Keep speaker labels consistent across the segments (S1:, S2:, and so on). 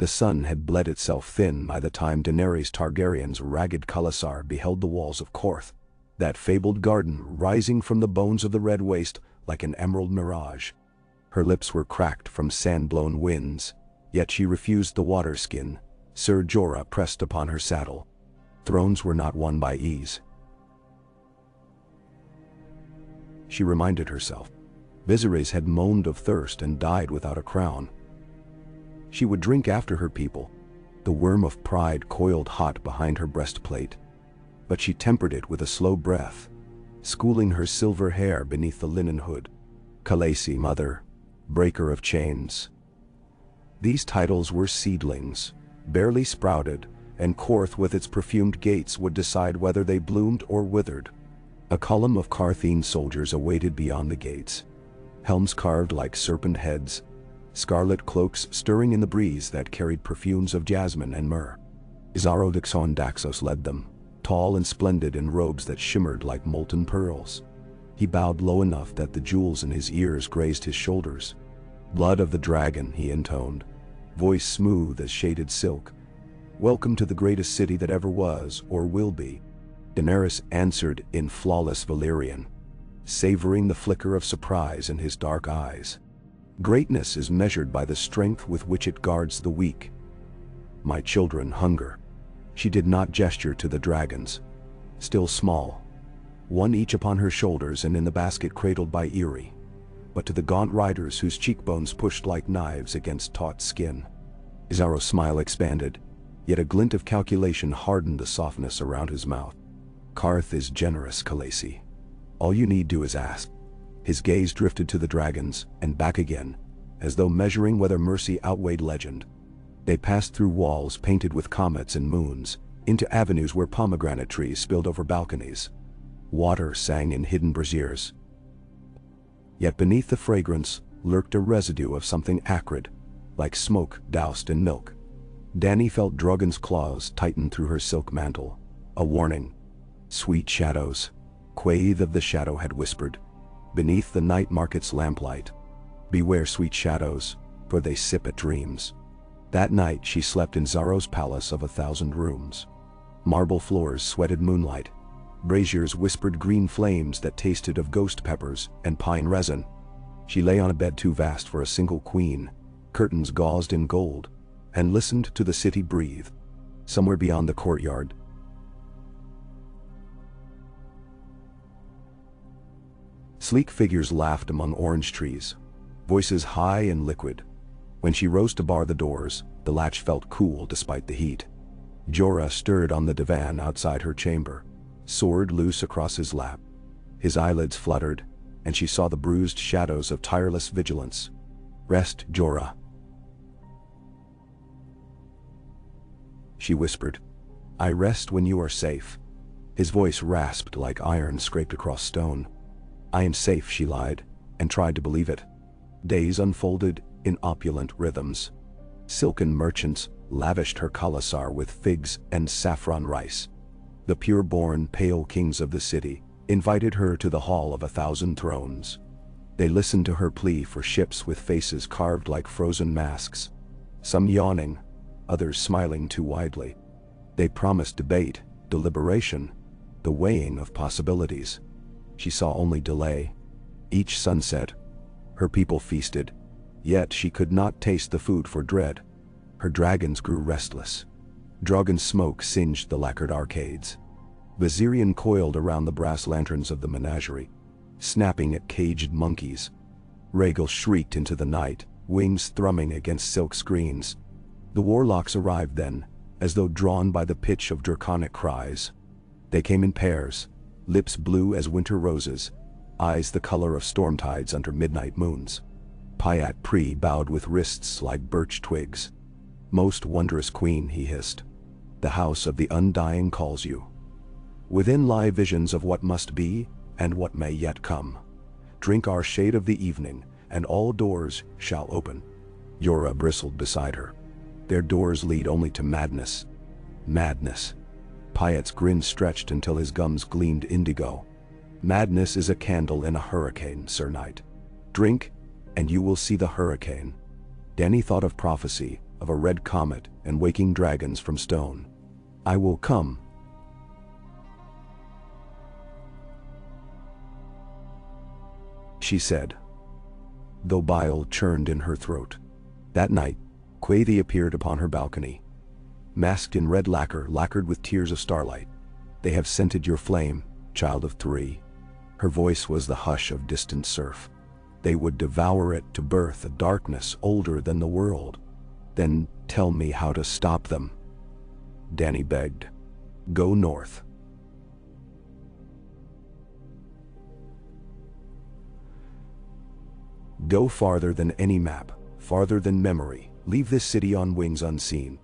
S1: The sun had bled itself thin by the time Daenerys Targaryen's ragged Khalasar beheld the walls of Qarth, that fabled garden rising from the bones of the red waste like an emerald mirage. Her lips were cracked from sand-blown winds, yet she refused the water skin. Ser Jorah pressed upon her saddle. Thrones were not won by ease. She reminded herself. Viserys had moaned of thirst and died without a crown. She would drink after her people. The worm of pride coiled hot behind her breastplate. But she tempered it with a slow breath, schooling her silver hair beneath the linen hood. Khaleesi, mother, breaker of chains. These titles were seedlings, barely sprouted, and Qarth with its perfumed gates would decide whether they bloomed or withered. A column of Qarthine soldiers awaited beyond the gates, helms carved like serpent heads, scarlet cloaks stirring in the breeze that carried perfumes of jasmine and myrrh. Izaro Dixon Daxos led them, tall and splendid in robes that shimmered like molten pearls. He bowed low enough that the jewels in his ears grazed his shoulders. "Blood of the dragon," he intoned, voice smooth as shaded silk. "Welcome to the greatest city that ever was or will be." Daenerys answered in flawless Valyrian, savoring the flicker of surprise in his dark eyes. "Greatness is measured by the strength with which it guards the weak. My children hunger." She did not gesture to the dragons, still small, one each upon her shoulders and in the basket cradled by Eyrie, but to the gaunt riders whose cheekbones pushed like knives against taut skin. Izaro's smile expanded, yet a glint of calculation hardened the softness around his mouth. "Qarth is generous, Khaleesi. All you need do is ask." His gaze drifted to the dragons and back again, as though measuring whether mercy outweighed legend. They passed through walls painted with comets and moons, into avenues where pomegranate trees spilled over balconies. Water sang in hidden braziers. Yet beneath the fragrance lurked a residue of something acrid, like smoke doused in milk. Dany felt Drogon's claws tighten through her silk mantle, a warning. "Sweet shadows," Quaithe of the Shadow had whispered, beneath the night market's lamplight. "Beware, sweet shadows, for they sip at dreams." That night she slept in Zaro's palace of 1,000 rooms. Marble floors sweated moonlight. Braziers whispered green flames that tasted of ghost peppers and pine resin. She lay on a bed too vast for a single queen, curtains gauzed in gold, and listened to the city breathe. Somewhere beyond the courtyard, sleek figures laughed among orange trees, voices high and liquid. When she rose to bar the doors, the latch felt cool despite the heat. Jorah stirred on the divan outside her chamber, sword loose across his lap. His eyelids fluttered, and she saw the bruised shadows of tireless vigilance. "Rest, Jorah," she whispered. "I rest when you are safe." His voice rasped like iron scraped across stone. "I am safe," she lied, and tried to believe it. Days unfolded in opulent rhythms. Silken merchants lavished her Khalasar with figs and saffron rice. The pure-born, pale kings of the city invited her to the Hall of 1,000 Thrones. They listened to her plea for ships with faces carved like frozen masks, some yawning, others smiling too widely. They promised debate, deliberation, the weighing of possibilities. She saw only delay. Each sunset, her people feasted, yet she could not taste the food for dread. Her dragons grew restless. Drogon smoke singed the lacquered arcades. Viserion coiled around the brass lanterns of the menagerie, snapping at caged monkeys. Rhaegal shrieked into the night, wings thrumming against silk screens. The warlocks arrived then, as though drawn by the pitch of draconic cries. They came in pairs, lips blue as winter roses, eyes the color of storm tides under midnight moons. Pyat Pri bowed with wrists like birch twigs. "Most wondrous queen," he hissed, "the house of the undying calls you. Within lie visions of what must be and what may yet come. Drink our shade of the evening, and all doors shall open." Jorah bristled beside her. "Their doors lead only to madness." "Madness." Pyat's grin stretched until his gums gleamed indigo. "Madness is a candle in a hurricane, Sir Knight. Drink, and you will see the hurricane." Dany thought of prophecy, of a red comet and waking dragons from stone. I will come. She said, though bile churned in her throat. That night, Qarth appeared upon her balcony, masked in red lacquer lacquered with tears of starlight. They have scented your flame, child of 3. Her voice was the hush of distant surf. They would devour it to birth a darkness older than the world. Then tell me how to stop them. Dany begged. Go north. Go farther than any map, farther than memory. Leave this city on wings unseen.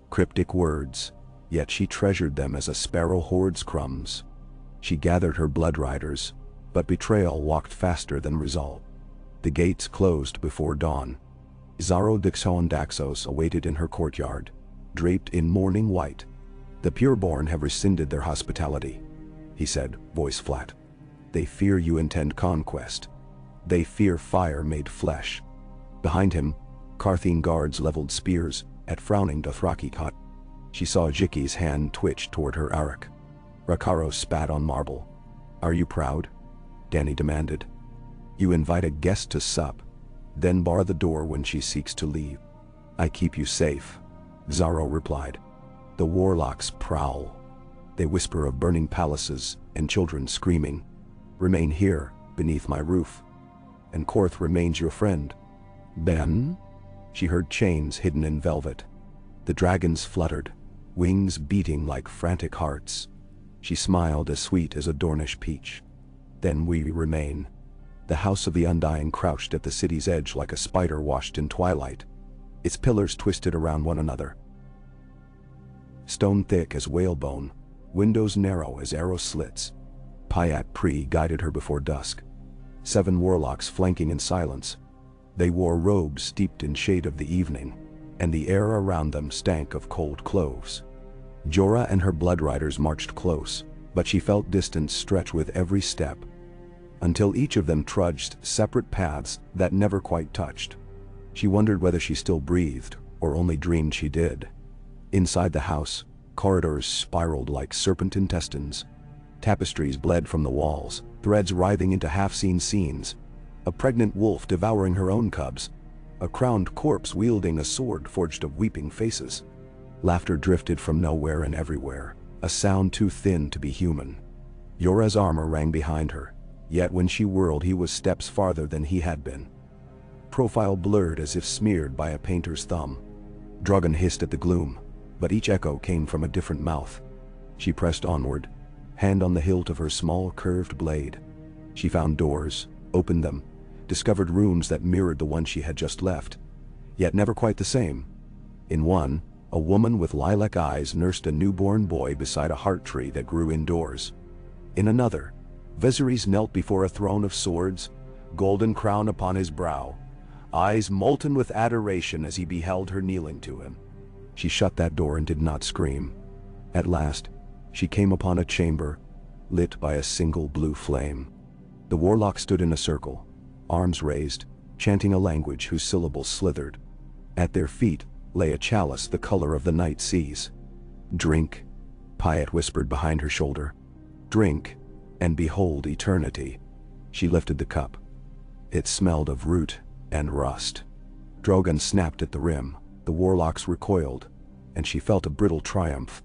S1: Cryptic words, yet she treasured them as a sparrow hoards crumbs. She gathered her blood riders, but betrayal walked faster than resolve. The gates closed before dawn. Xaro Dixon Daxos awaited in her courtyard, draped in mourning white. The pureborn have rescinded their hospitality, he said, voice flat. They fear you intend conquest. They fear fire made flesh. Behind him, Qarthine guards leveled spears at frowning Dothraki caught. She saw Jiki's hand twitch toward her arak. Rakaro spat on marble. Are you proud? Dany demanded. You invite a guest to sup, then bar the door when she seeks to leave. I keep you safe, Xaro replied. The warlocks prowl. They whisper of burning palaces and children screaming. Remain here, beneath my roof. And Qarth remains your friend. Ben? She heard chains hidden in velvet. The dragons fluttered, wings beating like frantic hearts. She smiled as sweet as a Dornish peach. Then we remain. The House of the Undying crouched at the city's edge like a spider washed in twilight. Its pillars twisted around one another. Stone thick as whalebone, windows narrow as arrow slits. Pyat Pri guided her before dusk. 7 warlocks flanking in silence. They wore robes steeped in shade of the evening, and the air around them stank of cold cloves. Jorah and her blood riders marched close, but she felt distance stretch with every step, until each of them trudged separate paths that never quite touched. She wondered whether she still breathed, or only dreamed she did. Inside the house, corridors spiraled like serpent intestines. Tapestries bled from the walls, threads writhing into half-seen scenes. A pregnant wolf devouring her own cubs. A crowned corpse wielding a sword forged of weeping faces. Laughter drifted from nowhere and everywhere, a sound too thin to be human. Jorah's armor rang behind her, yet when she whirled he was steps farther than he had been. Profile blurred as if smeared by a painter's thumb. Drogon hissed at the gloom, but each echo came from a different mouth. She pressed onward, hand on the hilt of her small curved blade. She found doors, opened them, discovered rooms that mirrored the one she had just left, yet never quite the same. In one, a woman with lilac eyes nursed a newborn boy beside a heart tree that grew indoors. In another, Viserys knelt before a throne of swords, golden crown upon his brow, eyes molten with adoration as he beheld her kneeling to him. She shut that door and did not scream. At last, she came upon a chamber, lit by a single blue flame. The warlocks stood in a circle, arms raised, chanting a language whose syllables slithered. At their feet lay a chalice the color of the night seas. Drink, Pyat whispered behind her shoulder. Drink, and behold eternity. She lifted the cup. It smelled of root and rust. Drogon snapped at the rim, the warlocks recoiled, and she felt a brittle triumph.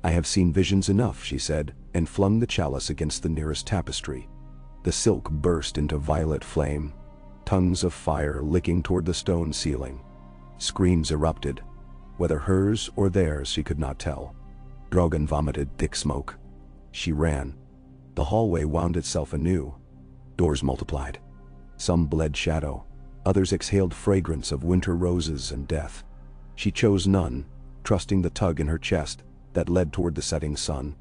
S1: I have seen visions enough, she said, and flung the chalice against the nearest tapestry. The silk burst into violet flame, tongues of fire licking toward the stone ceiling. Screams erupted. Whether hers or theirs she could not tell. Drogon vomited thick smoke. She ran. The hallway wound itself anew. Doors multiplied. Some bled shadow, others exhaled fragrance of winter roses and death. She chose none, trusting the tug in her chest that led toward the setting sun.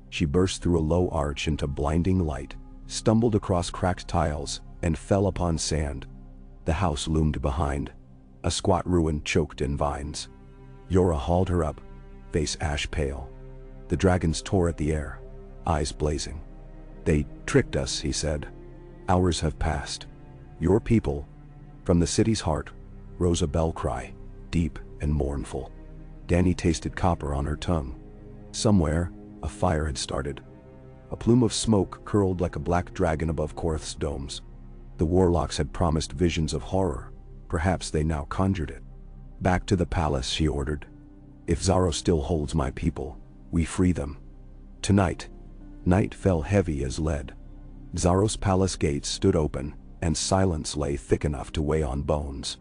S1: She burst through a low arch into blinding light, stumbled across cracked tiles, and fell upon sand. The house loomed behind, a squat ruin choked in vines. Jorah hauled her up, face ash pale. The dragons tore at the air, eyes blazing. They tricked us, he said. Hours have passed. Your people, from the city's heart, rose a bell cry, deep and mournful. Dany tasted copper on her tongue. Somewhere, a fire had started. A plume of smoke curled like a black dragon above Qarth's domes. The warlocks had promised visions of horror. Perhaps they now conjured it. "Back to the palace," she ordered. "If Xaro still holds my people, we free them." Tonight, night fell heavy as lead. Xaro's palace gates stood open, and silence lay thick enough to weigh on bones.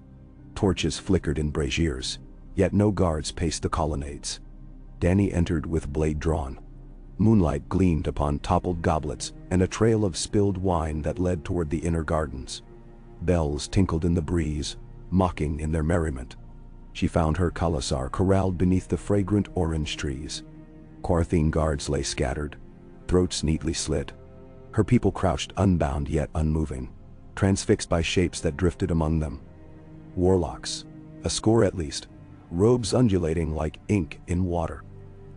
S1: Torches flickered in braziers, yet no guards paced the colonnades. Dany entered with blade drawn. Moonlight gleamed upon toppled goblets and a trail of spilled wine that led toward the inner gardens. Bells tinkled in the breeze, mocking in their merriment. She found her Khalasar corralled beneath the fragrant orange trees. Qarthine guards lay scattered, throats neatly slit. Her people crouched unbound yet unmoving, transfixed by shapes that drifted among them. Warlocks, a score at least, robes undulating like ink in water.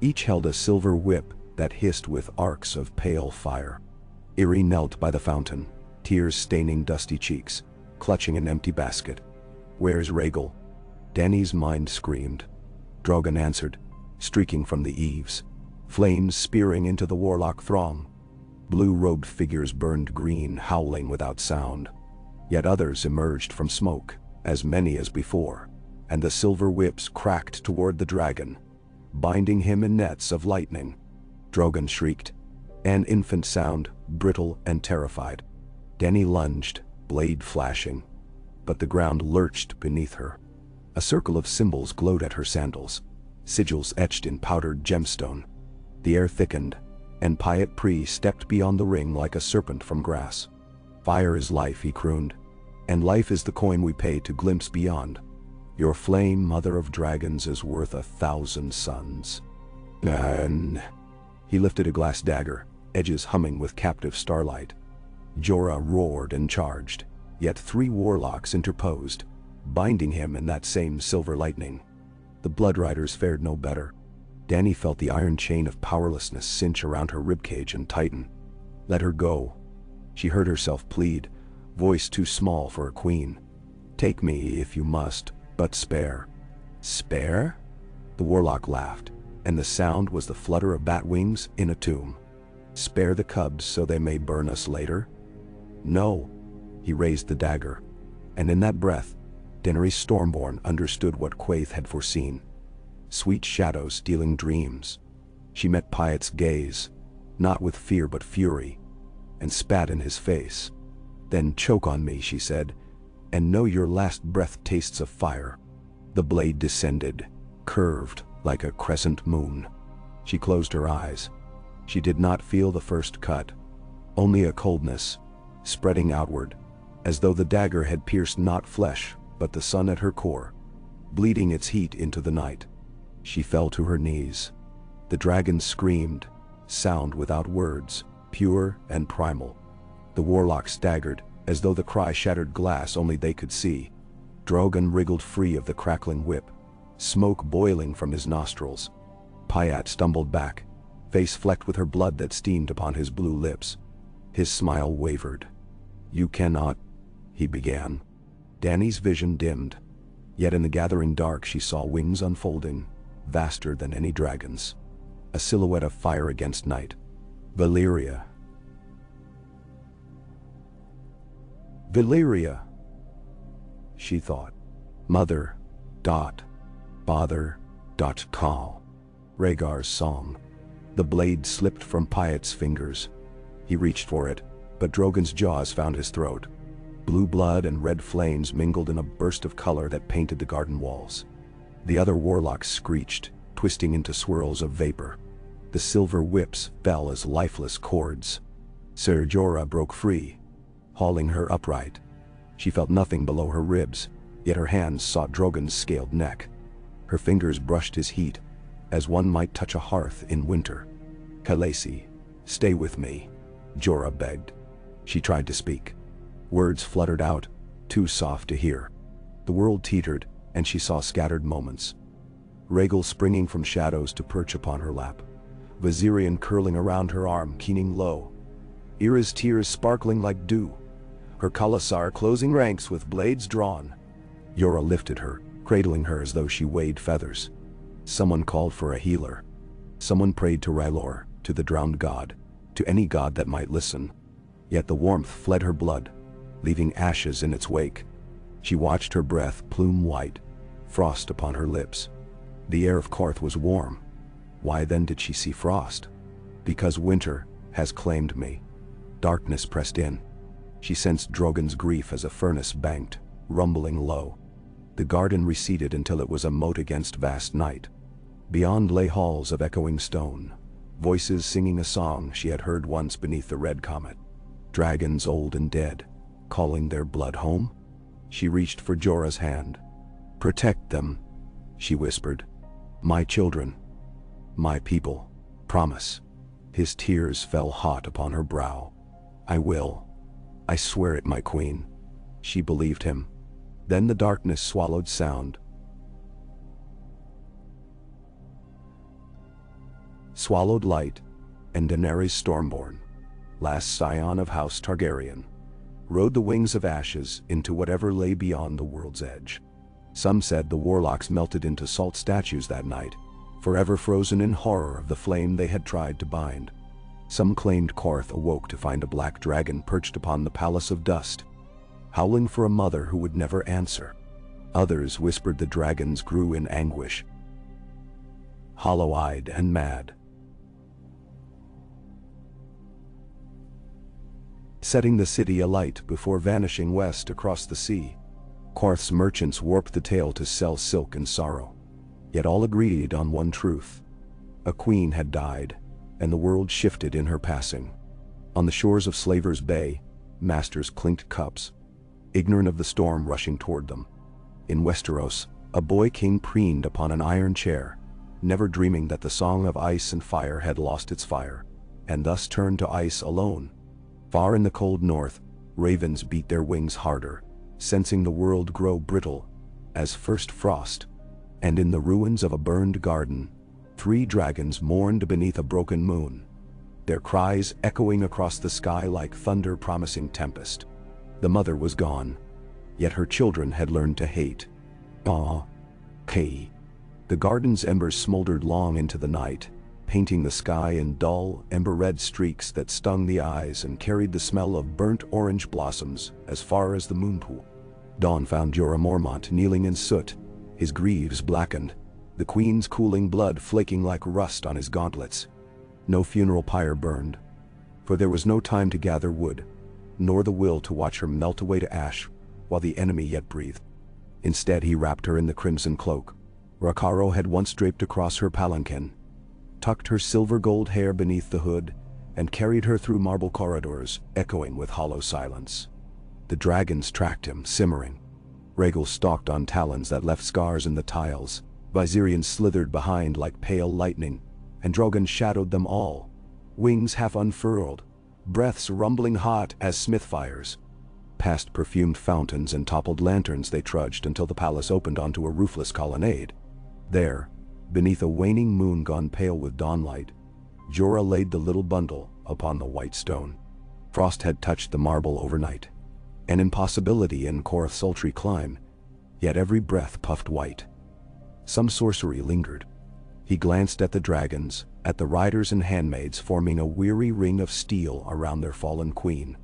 S1: Each held a silver whip that hissed with arcs of pale fire. Irri knelt by the fountain, tears staining dusty cheeks, clutching an empty basket. "Where's Rhaegal?" Dany's mind screamed. Drogon answered, streaking from the eaves, flames spearing into the warlock throng. Blue-robed figures burned green, howling without sound. Yet others emerged from smoke, as many as before, and the silver whips cracked toward the dragon, binding him in nets of lightning. Drogon shrieked, an infant sound, brittle and terrified. Dany lunged, blade flashing, but the ground lurched beneath her. A circle of symbols glowed at her sandals, sigils etched in powdered gemstone. The air thickened, and Pyat Pri stepped beyond the ring like a serpent from grass. "Fire is life," he crooned, "and life is the coin we pay to glimpse beyond. Your flame, mother of dragons, is worth 1,000 suns." He lifted a glass dagger, edges humming with captive starlight. Jorah roared and charged, yet 3 warlocks interposed, binding him in that same silver lightning. The Blood Riders fared no better. Dany felt the iron chain of powerlessness cinch around her ribcage and tighten. "Let her go," she heard herself plead, voice too small for a queen. "Take me if you must, but spare." "Spare?" The warlock laughed, and the sound was the flutter of bat wings in a tomb. "Spare the cubs so they may burn us later?" "No." He raised the dagger, and in that breath, Daenerys Stormborn understood what Quaithe had foreseen. Sweet shadows stealing dreams. She met Pyat's gaze, not with fear but fury, and spat in his face. "Then choke on me," she said, "and know your last breath tastes of fire." The blade descended, curved like a crescent moon. She closed her eyes. She did not feel the first cut, only a coldness, spreading outward, as though the dagger had pierced not flesh, but the sun at her core, bleeding its heat into the night. She fell to her knees. The dragon screamed, sound without words, pure and primal. The warlock staggered, as though the cry shattered glass only they could see. Drogon wriggled free of the crackling whip, smoke boiling from his nostrils. Pyat stumbled back, face flecked with her blood that steamed upon his blue lips. His smile wavered. "You cannot," he began. Dany's vision dimmed, yet in the gathering dark she saw wings unfolding, vaster than any dragon's. A silhouette of fire against night. Valyria. Valyria, she thought. Mother, father, call. Rhaegar's song. The blade slipped from Pyat's fingers. He reached for it, but Drogon's jaws found his throat. Blue blood and red flames mingled in a burst of color that painted the garden walls. The other warlocks screeched, twisting into swirls of vapor. The silver whips fell as lifeless cords. Ser Jorah broke free, hauling her upright. She felt nothing below her ribs, yet her hands sought Drogon's scaled neck. Her fingers brushed his heat, as one might touch a hearth in winter. "Khaleesi, stay with me," Jorah begged. She tried to speak. Words fluttered out, too soft to hear. The world teetered, and she saw scattered moments. Rhaegal springing from shadows to perch upon her lap. Viserion curling around her arm, keening low. Yrra's tears sparkling like dew. Her Khalasar closing ranks with blades drawn. Jorah lifted her, cradling her as though she weighed feathers. Someone called for a healer. Someone prayed to R'hllor, to the drowned god, to any god that might listen. Yet the warmth fled her blood, leaving ashes in its wake. She watched her breath plume white, frost upon her lips. The air of Qarth was warm. Why then did she see frost? Because winter has claimed me. Darkness pressed in. She sensed Drogon's grief as a furnace banked, rumbling low. The garden receded until it was a moat against vast night. Beyond lay halls of echoing stone, voices singing a song she had heard once beneath the red comet. Dragons old and dead, calling their blood home. She reached for Jorah's hand. "Protect them," she whispered. "My children, my people, promise." His tears fell hot upon her brow. "I will. I swear it, my queen." She believed him. Then the darkness swallowed sound. Swallowed light, and Daenerys Stormborn, last scion of House Targaryen, rode the wings of ashes into whatever lay beyond the world's edge. Some said the warlocks melted into salt statues that night, forever frozen in horror of the flame they had tried to bind. Some claimed Qarth awoke to find a black dragon perched upon the palace of dust, howling for a mother who would never answer. Others whispered the dragons grew in anguish, hollow-eyed and mad, setting the city alight before vanishing west across the sea. Qarth's merchants warped the tale to sell silk and sorrow. Yet all agreed on one truth. A queen had died, and the world shifted in her passing. On the shores of Slaver's Bay, masters clinked cups, ignorant of the storm rushing toward them. In Westeros, a boy king preened upon an iron chair, never dreaming that the song of ice and fire had lost its fire, and thus turned to ice alone. Far in the cold north, ravens beat their wings harder, sensing the world grow brittle as first frost. And in the ruins of a burned garden, 3 dragons mourned beneath a broken moon, their cries echoing across the sky like thunder promising tempest. The mother was gone, yet her children had learned to hate. The garden's embers smoldered long into the night, painting the sky in dull, ember-red streaks that stung the eyes and carried the smell of burnt orange blossoms as far as the moon pool. Dawn found Jorah Mormont kneeling in soot, his greaves blackened, the queen's cooling blood flaking like rust on his gauntlets. No funeral pyre burned, for there was no time to gather wood, nor the will to watch her melt away to ash while the enemy yet breathed. Instead he wrapped her in the crimson cloak Rakharo had once draped across her palanquin, tucked her silver-gold hair beneath the hood, and carried her through marble corridors echoing with hollow silence. The dragons tracked him, simmering. Rhaegal stalked on talons that left scars in the tiles. Viserion slithered behind like pale lightning, and Drogon shadowed them all, wings half unfurled, breaths rumbling hot as smith fires. Past perfumed fountains and toppled lanterns they trudged until the palace opened onto a roofless colonnade. There, beneath a waning moon gone pale with dawnlight, Jorah laid the little bundle upon the white stone. Frost had touched the marble overnight, an impossibility in Qarth's sultry clime, yet every breath puffed white. Some sorcery lingered. He glanced at the dragons, at the riders and handmaids forming a weary ring of steel around their fallen queen.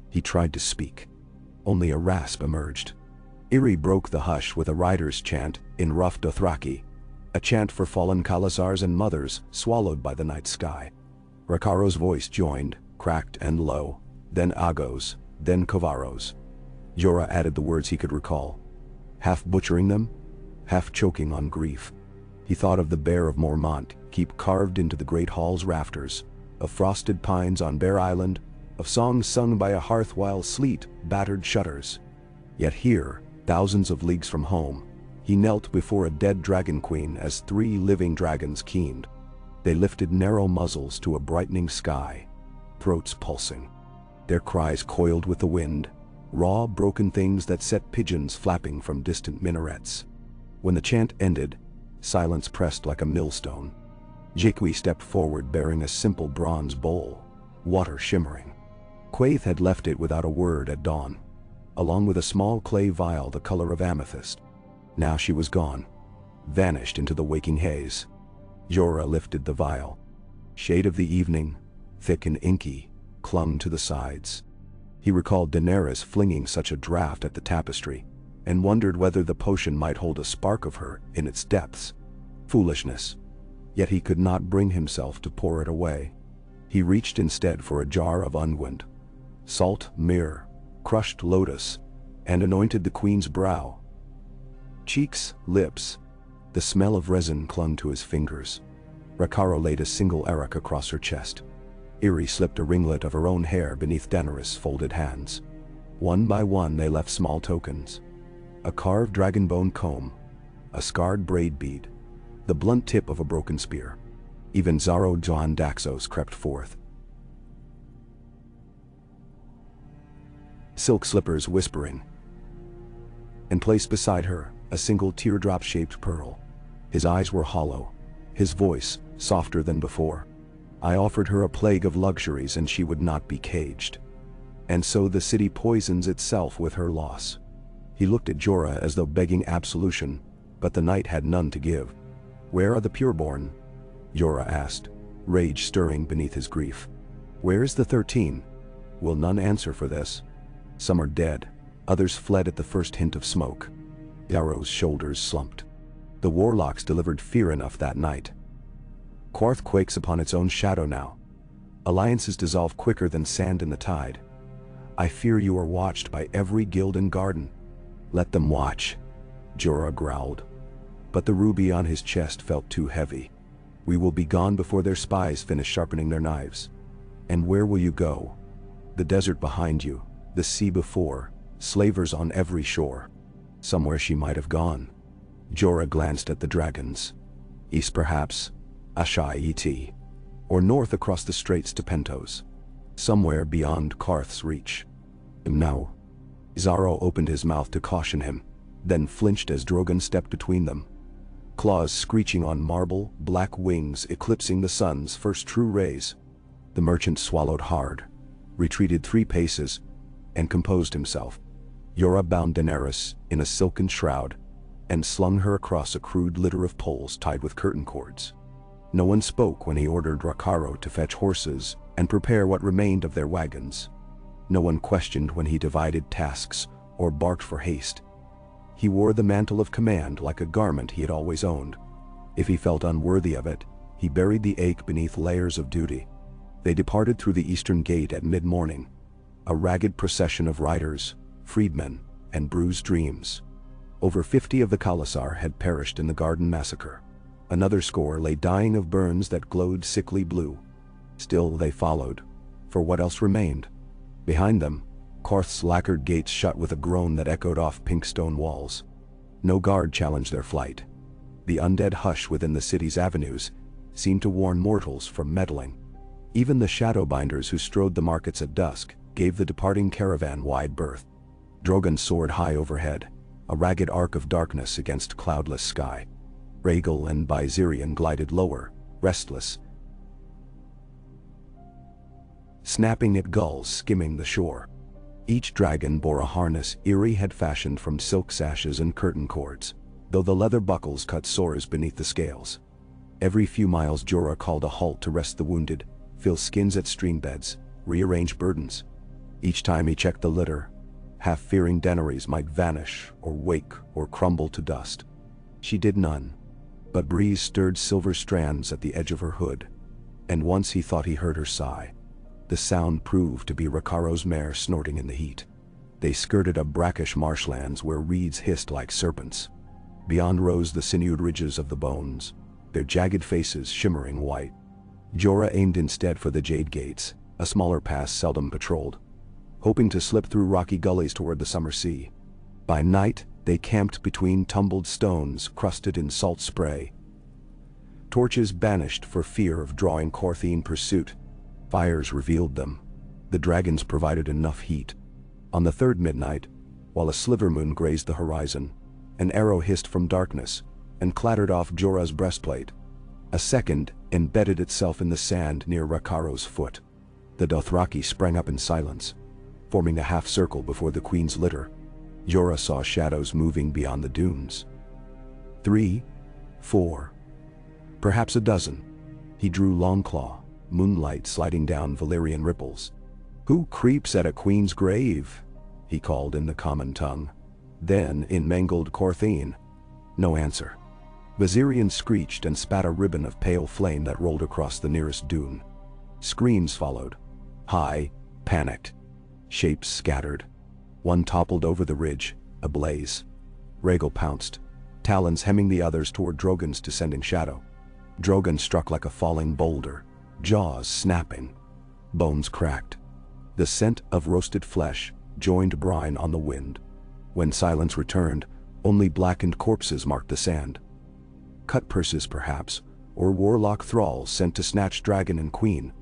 S1: He tried to speak. Only a rasp emerged. Iri broke the hush with a rider's chant in rough Dothraki, a chant for fallen Khalasars and mothers swallowed by the night sky. Rakharo's voice joined, cracked and low, then Agos, then Kovaros. Jorah added the words he could recall, half butchering them, half choking on grief. He thought of the Bear of Mormont, keep carved into the great hall's rafters, of frosted pines on Bear Island, of songs sung by a hearth while sleet battered shutters. Yet here, thousands of leagues from home, he knelt before a dead dragon queen as 3 living dragons keened. They lifted narrow muzzles to a brightening sky, throats pulsing. Their cries coiled with the wind, raw, broken things that set pigeons flapping from distant minarets. When the chant ended, silence pressed like a millstone. Jaequi stepped forward bearing a simple bronze bowl, water shimmering. Quaithe had left it without a word at dawn, along with a small clay vial the color of amethyst. Now she was gone, vanished into the waking haze. Jorah lifted the vial. Shade of the evening, thick and inky, clung to the sides. He recalled Daenerys flinging such a draught at the tapestry, and wondered whether the potion might hold a spark of her in its depths. Foolishness. Yet he could not bring himself to pour it away. He reached instead for a jar of unguent, salt, myrrh, crushed lotus, and anointed the queen's brow. Cheeks, lips. The smell of resin clung to his fingers. Rakaro laid a single arak across her chest. Irri slipped a ringlet of her own hair beneath Daenerys' folded hands. One by one they left small tokens. A carved dragonbone comb, a scarred braid bead, the blunt tip of a broken spear. Even Xaro John Daxos crept forth. Silk slippers whispering. And placed beside her, a single teardrop-shaped pearl. His eyes were hollow, his voice softer than before. I offered her a plague of luxuries and she would not be caged. And so the city poisons itself with her loss. He looked at Jorah as though begging absolution, but the knight had none to give. Where are the pureborn? Jorah asked, rage stirring beneath his grief. Where is the 13? Will none answer for this? Some are dead, others fled at the first hint of smoke. Yarrow's shoulders slumped. The warlocks delivered fear enough that night. Qarth quakes upon its own shadow now. Alliances dissolve quicker than sand in the tide. I fear you are watched by every guild and garden. Let them watch, Jorah growled. But the ruby on his chest felt too heavy. We will be gone before their spies finish sharpening their knives. And where will you go? The desert behind you, the sea before, slavers on every shore. Somewhere she might have gone. Jorah glanced at the dragons. East perhaps, Ashai-et, or north across the straits to Pentos. Somewhere beyond Qarth's reach. No. Xaro opened his mouth to caution him, then flinched as Drogon stepped between them. Claws screeching on marble, black wings eclipsing the sun's first true rays. The merchant swallowed hard, retreated 3 paces, and composed himself. Jorah bound Daenerys in a silken shroud, and slung her across a crude litter of poles tied with curtain cords. No one spoke when he ordered Rakaro to fetch horses and prepare what remained of their wagons. No one questioned when he divided tasks or barked for haste. He wore the mantle of command like a garment he had always owned. If he felt unworthy of it, he buried the ache beneath layers of duty. They departed through the eastern gate at mid-morning, a ragged procession of riders, freedmen, and bruised dreams. Over 50 of the Khalasar had perished in the Garden Massacre. Another score lay dying of burns that glowed sickly blue. Still they followed, for what else remained? Behind them, Qarth's lacquered gates shut with a groan that echoed off pink stone walls. No guard challenged their flight. The undead hush within the city's avenues seemed to warn mortals from meddling. Even the shadowbinders who strode the markets at dusk gave the departing caravan wide berth. Drogon soared high overhead, a ragged arc of darkness against cloudless sky. Rhaegal and Viserion glided lower, restless, snapping at gulls skimming the shore. Each dragon bore a harness Irri had fashioned from silk sashes and curtain cords, though the leather buckles cut sores beneath the scales. Every few miles Jorah called a halt to rest the wounded, fill skins at stream beds, rearrange burdens. Each time he checked the litter, half fearing Daenerys might vanish or wake or crumble to dust. She did none, but breeze stirred silver strands at the edge of her hood, and once he thought he heard her sigh. The sound proved to be Rakaro's mare snorting in the heat. They skirted a brackish marshlands where reeds hissed like serpents. Beyond rose the sinewed ridges of the bones, their jagged faces shimmering white. Jorah aimed instead for the Jade Gates, a smaller pass seldom patrolled, hoping to slip through rocky gullies toward the summer sea. By night, they camped between tumbled stones crusted in salt spray. Torches banished for fear of drawing Qarthine pursuit. Fires revealed them. The dragons provided enough heat. On the 3rd midnight, while a sliver moon grazed the horizon, an arrow hissed from darkness and clattered off Jorah's breastplate. A second embedded itself in the sand near Rakaro's foot. The Dothraki sprang up in silence, forming a half circle before the queen's litter. Jorah saw shadows moving beyond the dunes. 3, 4, perhaps a dozen. He drew Longclaw, moonlight sliding down Valyrian ripples. "Who creeps at a queen's grave?" he called in the common tongue. Then in mangled Qarthine. No answer. Viserion screeched and spat a ribbon of pale flame that rolled across the nearest dune. Screams followed. High, panicked. Shapes scattered. One toppled over the ridge, ablaze. Rhaegal pounced, talons hemming the others toward Drogon's descending shadow. Drogon struck like a falling boulder, jaws snapping. Bones cracked. The scent of roasted flesh joined brine on the wind. When silence returned, only blackened corpses marked the sand. Cut purses perhaps, or warlock thralls sent to snatch dragon and queen.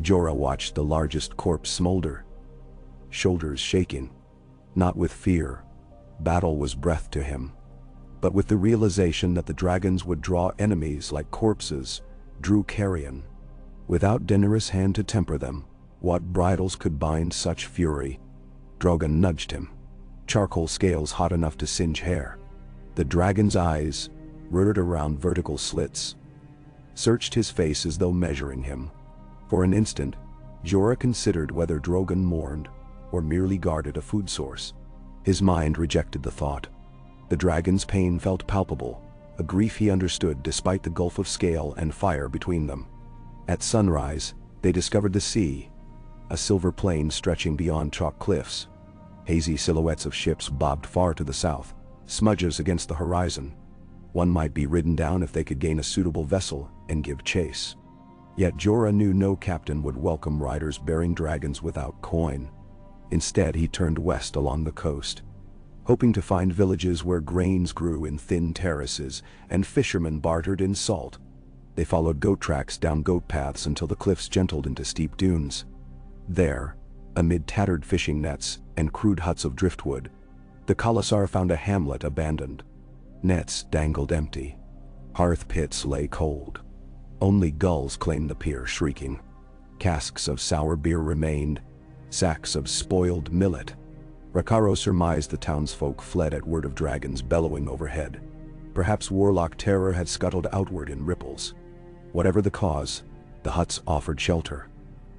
S1: Jorah watched the largest corpse smolder, shoulders shaking. Not with fear. Battle was breath to him. But with the realization that the dragons would draw enemies like corpses, drew carrion. Without Daenerys' hand to temper them, what bridles could bind such fury? Drogon nudged him. Charcoal scales hot enough to singe hair. The dragon's eyes, rooted around vertical slits, searched his face as though measuring him. For an instant, Jorah considered whether Drogon mourned or merely guarded a food source. His mind rejected the thought. The dragon's pain felt palpable, a grief he understood despite the gulf of scale and fire between them. At sunrise, they discovered the sea, a silver plain stretching beyond chalk cliffs. Hazy silhouettes of ships bobbed far to the south, smudges against the horizon. One might be ridden down if they could gain a suitable vessel and give chase. Yet Jorah knew no captain would welcome riders bearing dragons without coin. Instead, he turned west along the coast, hoping to find villages where grains grew in thin terraces and fishermen bartered in salt. They followed goat tracks down goat paths until the cliffs gentled into steep dunes. There, amid tattered fishing nets and crude huts of driftwood, the Khalasar found a hamlet abandoned. Nets dangled empty. Hearth pits lay cold. Only gulls claimed the pier, shrieking. Casks of sour beer remained, sacks of spoiled millet. Rakharo surmised the townsfolk fled at word of dragons bellowing overhead. Perhaps warlock terror had scuttled outward in ripples. Whatever the cause, the huts offered shelter.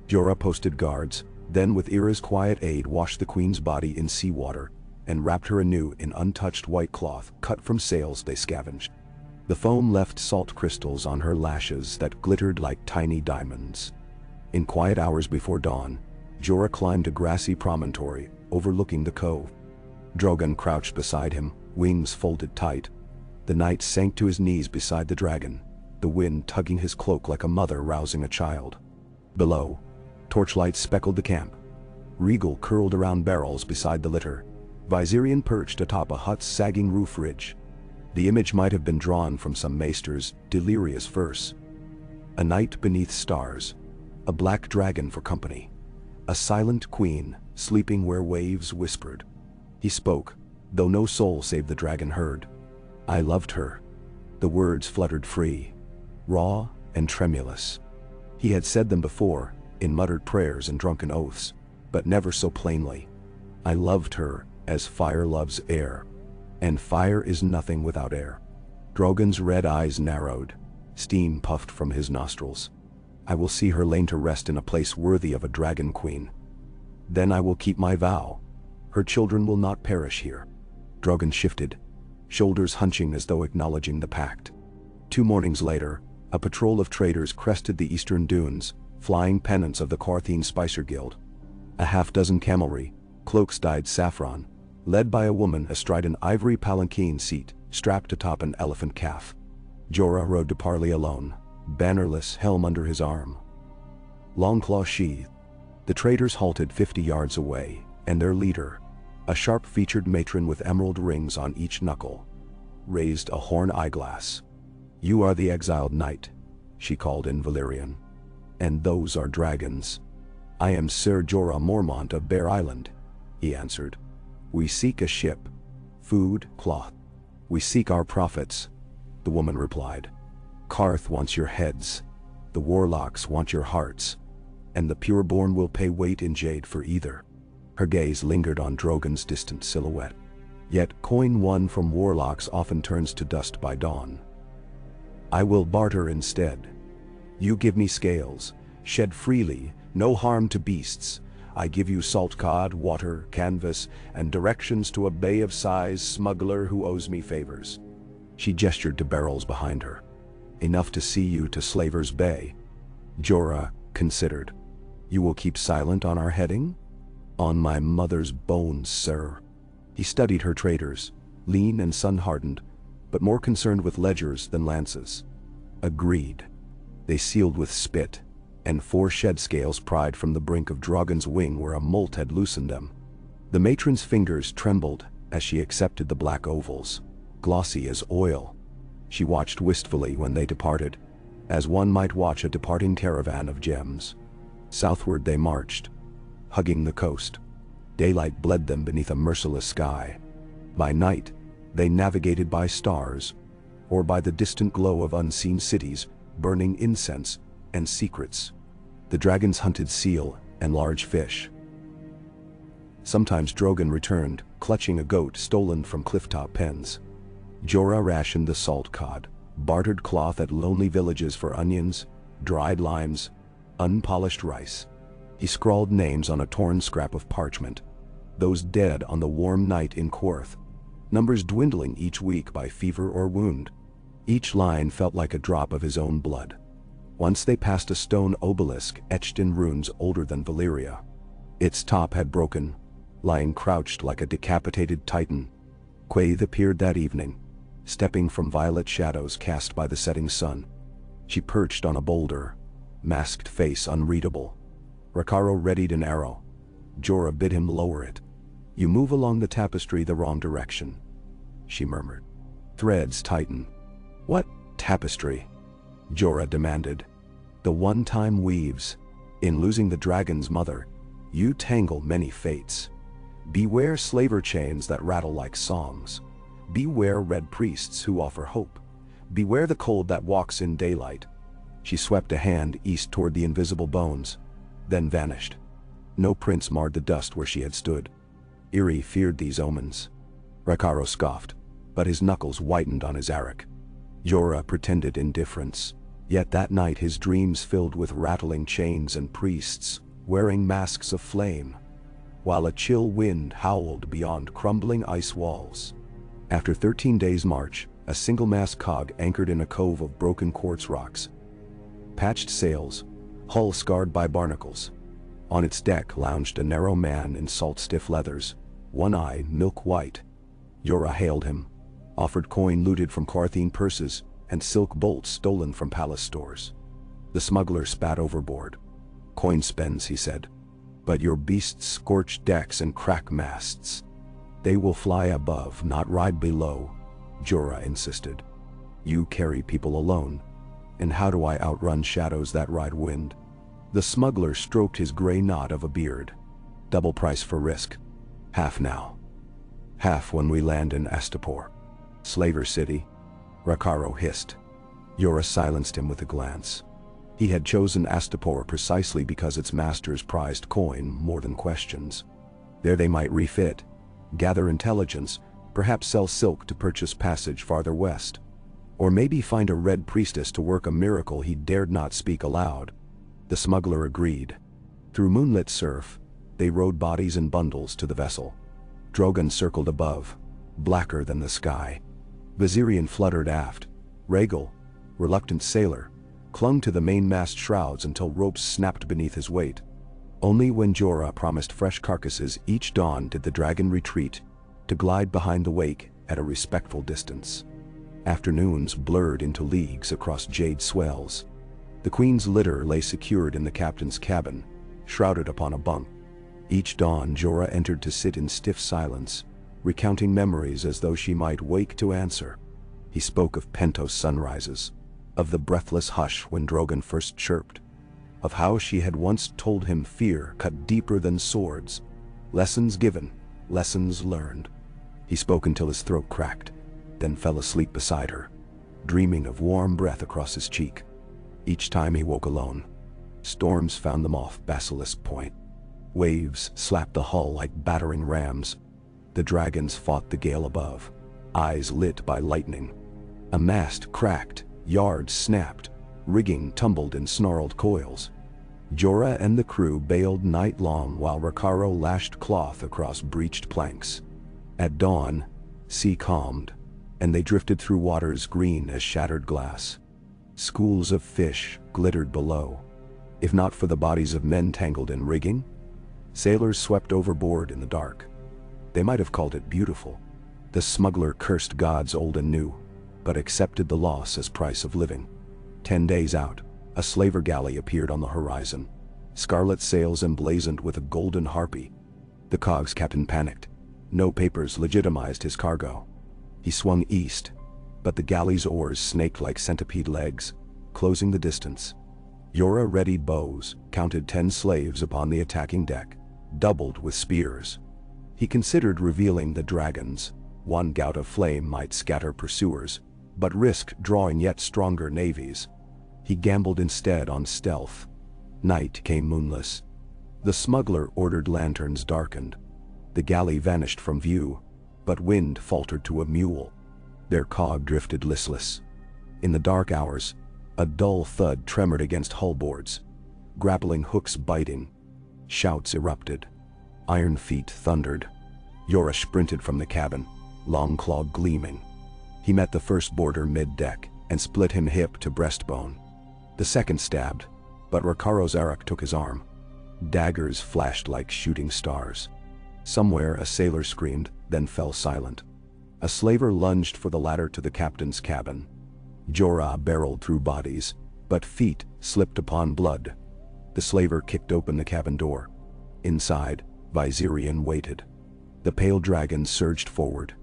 S1: Jorah posted guards, then with Yrra's quiet aid washed the queen's body in seawater and wrapped her anew in untouched white cloth cut from sails they scavenged. The foam left salt crystals on her lashes that glittered like tiny diamonds. In quiet hours before dawn, Jorah climbed a grassy promontory overlooking the cove. Drogon crouched beside him, wings folded tight. The knight sank to his knees beside the dragon, the wind tugging his cloak like a mother rousing a child. Below, torchlights speckled the camp. Rhaegal curled around barrels beside the litter. Viserion perched atop a hut's sagging roof ridge. The image might have been drawn from some maester's delirious verse. A night beneath stars, a black dragon for company, a silent queen sleeping where waves whispered. He spoke, though no soul save the dragon heard. "I loved her." The words fluttered free, raw and tremulous. He had said them before, in muttered prayers and drunken oaths, but never so plainly. "I loved her as fire loves air, and fire is nothing without air." Drogon's red eyes narrowed, steam puffed from his nostrils. "I will see her lain to rest in a place worthy of a dragon queen. Then I will keep my vow. Her children will not perish here." Drogon shifted, shoulders hunching as though acknowledging the pact. 2 mornings later, a patrol of traders crested the eastern dunes, flying pennants of the Qarthine Spicer Guild. A half-dozen camelry, cloaks dyed saffron, led by a woman astride an ivory palanquin seat strapped atop an elephant calf. Jorah rode to parley alone, bannerless, helm under his arm. Longclaw sheathed. The traders halted 50 yards away, and their leader, a sharp-featured matron with emerald rings on each knuckle, raised a horn eyeglass. "You are the exiled knight," she called in Valyrian. "And those are dragons." "I am Sir Jorah Mormont of Bear Island," he answered. "We seek a ship, food, cloth. We seek our profits," the woman replied. "Qarth wants your heads, the warlocks want your hearts, and the pureborn will pay weight in jade for either." Her gaze lingered on Drogon's distant silhouette. Yet coin won from warlocks often turns to dust by dawn. I will barter instead. You give me scales, shed freely, no harm to beasts. I give you salt cod, water, canvas, and directions to a bay of size smuggler who owes me favors. She gestured to barrels behind her. Enough to see you to Slaver's Bay. Jorah considered. You will keep silent on our heading? On my mother's bones, sir. He studied her traders, lean and sun-hardened, but more concerned with ledgers than lances. Agreed. They sealed with spit, and 4 shed scales pried from the brink of Drogon's wing where a molt had loosened them. The matron's fingers trembled as she accepted the black ovals, glossy as oil. She watched wistfully when they departed, as one might watch a departing caravan of gems. Southward they marched, hugging the coast. Daylight bled them beneath a merciless sky. By night, they navigated by stars, or by the distant glow of unseen cities, burning incense and secrets. The dragons hunted seal and large fish. Sometimes Drogon returned, clutching a goat stolen from clifftop pens. Jorah rationed the salt cod, bartered cloth at lonely villages for onions, dried limes, unpolished rice. He scrawled names on a torn scrap of parchment, those dead on the warm night in Qarth, numbers dwindling each week by fever or wound. Each line felt like a drop of his own blood. Once they passed a stone obelisk etched in runes older than Valyria. Its top had broken, lying crouched like a decapitated titan. Quaithe appeared that evening, stepping from violet shadows cast by the setting sun. She perched on a boulder, masked face unreadable. Rakharo readied an arrow. Jorah bid him lower it. You move along the tapestry the wrong direction, she murmured. Threads tighten. What tapestry? Jorah demanded. The one-time weaves. In losing the dragon's mother, you tangle many fates. Beware slaver chains that rattle like songs. Beware red priests who offer hope. Beware the cold that walks in daylight. She swept a hand east toward the invisible bones, then vanished. No prints marred the dust where she had stood. Irri feared these omens. Rakharo scoffed, but his knuckles whitened on his arak. Jorah pretended indifference, yet that night his dreams filled with rattling chains and priests, wearing masks of flame, while a chill wind howled beyond crumbling ice walls. After 13 days' march, a single-mast cog anchored in a cove of broken quartz rocks. Patched sails, hull scarred by barnacles. On its deck lounged a narrow man in salt-stiff leathers, one eye milk-white. Jorah hailed him, offered coin looted from Qarthine purses and silk bolts stolen from palace stores. The smuggler spat overboard. Coin spends, he said, but your beasts scorch decks and crack masts. They will fly above, not ride below, Jorah insisted. You carry people alone, and how do I outrun shadows that ride wind? The smuggler stroked his gray knot of a beard. Double price for risk. Half now. Half when we land in Astapor. Slaver City, Rakharo hissed. Jorah silenced him with a glance. He had chosen Astapor precisely because its masters prized coin more than questions. There they might refit, gather intelligence, perhaps sell silk to purchase passage farther west. Or maybe find a red priestess to work a miracle he dared not speak aloud. The smuggler agreed. Through moonlit surf, they rode bodies in bundles to the vessel. Drogon circled above, blacker than the sky. Viserion fluttered aft. Rhaegal, reluctant sailor, clung to the mainmast shrouds until ropes snapped beneath his weight. Only when Jorah promised fresh carcasses each dawn did the dragon retreat, to glide behind the wake at a respectful distance. Afternoons blurred into leagues across jade swells. The queen's litter lay secured in the captain's cabin, shrouded upon a bunk. Each dawn Jorah entered to sit in stiff silence, recounting memories as though she might wake to answer. He spoke of Pentos sunrises, of the breathless hush when Drogon first chirped, of how she had once told him fear cut deeper than swords, lessons given, lessons learned. He spoke until his throat cracked, then fell asleep beside her, dreaming of warm breath across his cheek. Each time he woke alone, storms found them off Basilisk Point. Waves slapped the hull like battering rams. The dragons fought the gale above, eyes lit by lightning. A mast cracked, yards snapped, rigging tumbled in snarled coils. Jorah and the crew bailed night long while Rakaro lashed cloth across breached planks. At dawn, sea calmed, and they drifted through waters green as shattered glass. Schools of fish glittered below. If not for the bodies of men tangled in rigging, sailors swept overboard in the dark. They might have called it beautiful. The smuggler cursed gods old and new, but accepted the loss as price of living. 10 days out, a slaver galley appeared on the horizon, scarlet sails emblazoned with a golden harpy. The cog's captain panicked. No papers legitimized his cargo. He swung east, but the galley's oars snaked like centipede legs, closing the distance. Jorah readied bows, counted 10 slaves upon the attacking deck, doubled with spears. He considered revealing the dragons. One gout of flame might scatter pursuers, but risked drawing yet stronger navies. He gambled instead on stealth. Night came moonless. The smuggler ordered lanterns darkened. The galley vanished from view, but wind faltered to a mule. Their cog drifted listless. In the dark hours, a dull thud tremored against hull boards. Grappling hooks biting. Shouts erupted. Iron feet thundered. Jorah sprinted from the cabin, long claw gleaming. He met the first boarder mid-deck and split him hip to breastbone. The second stabbed, but Rakaro's Arak took his arm. Daggers flashed like shooting stars. Somewhere a sailor screamed, then fell silent. A slaver lunged for the ladder to the captain's cabin. Jorah barreled through bodies, but feet slipped upon blood. The slaver kicked open the cabin door. Inside, Viserion waited. The pale dragon surged forward.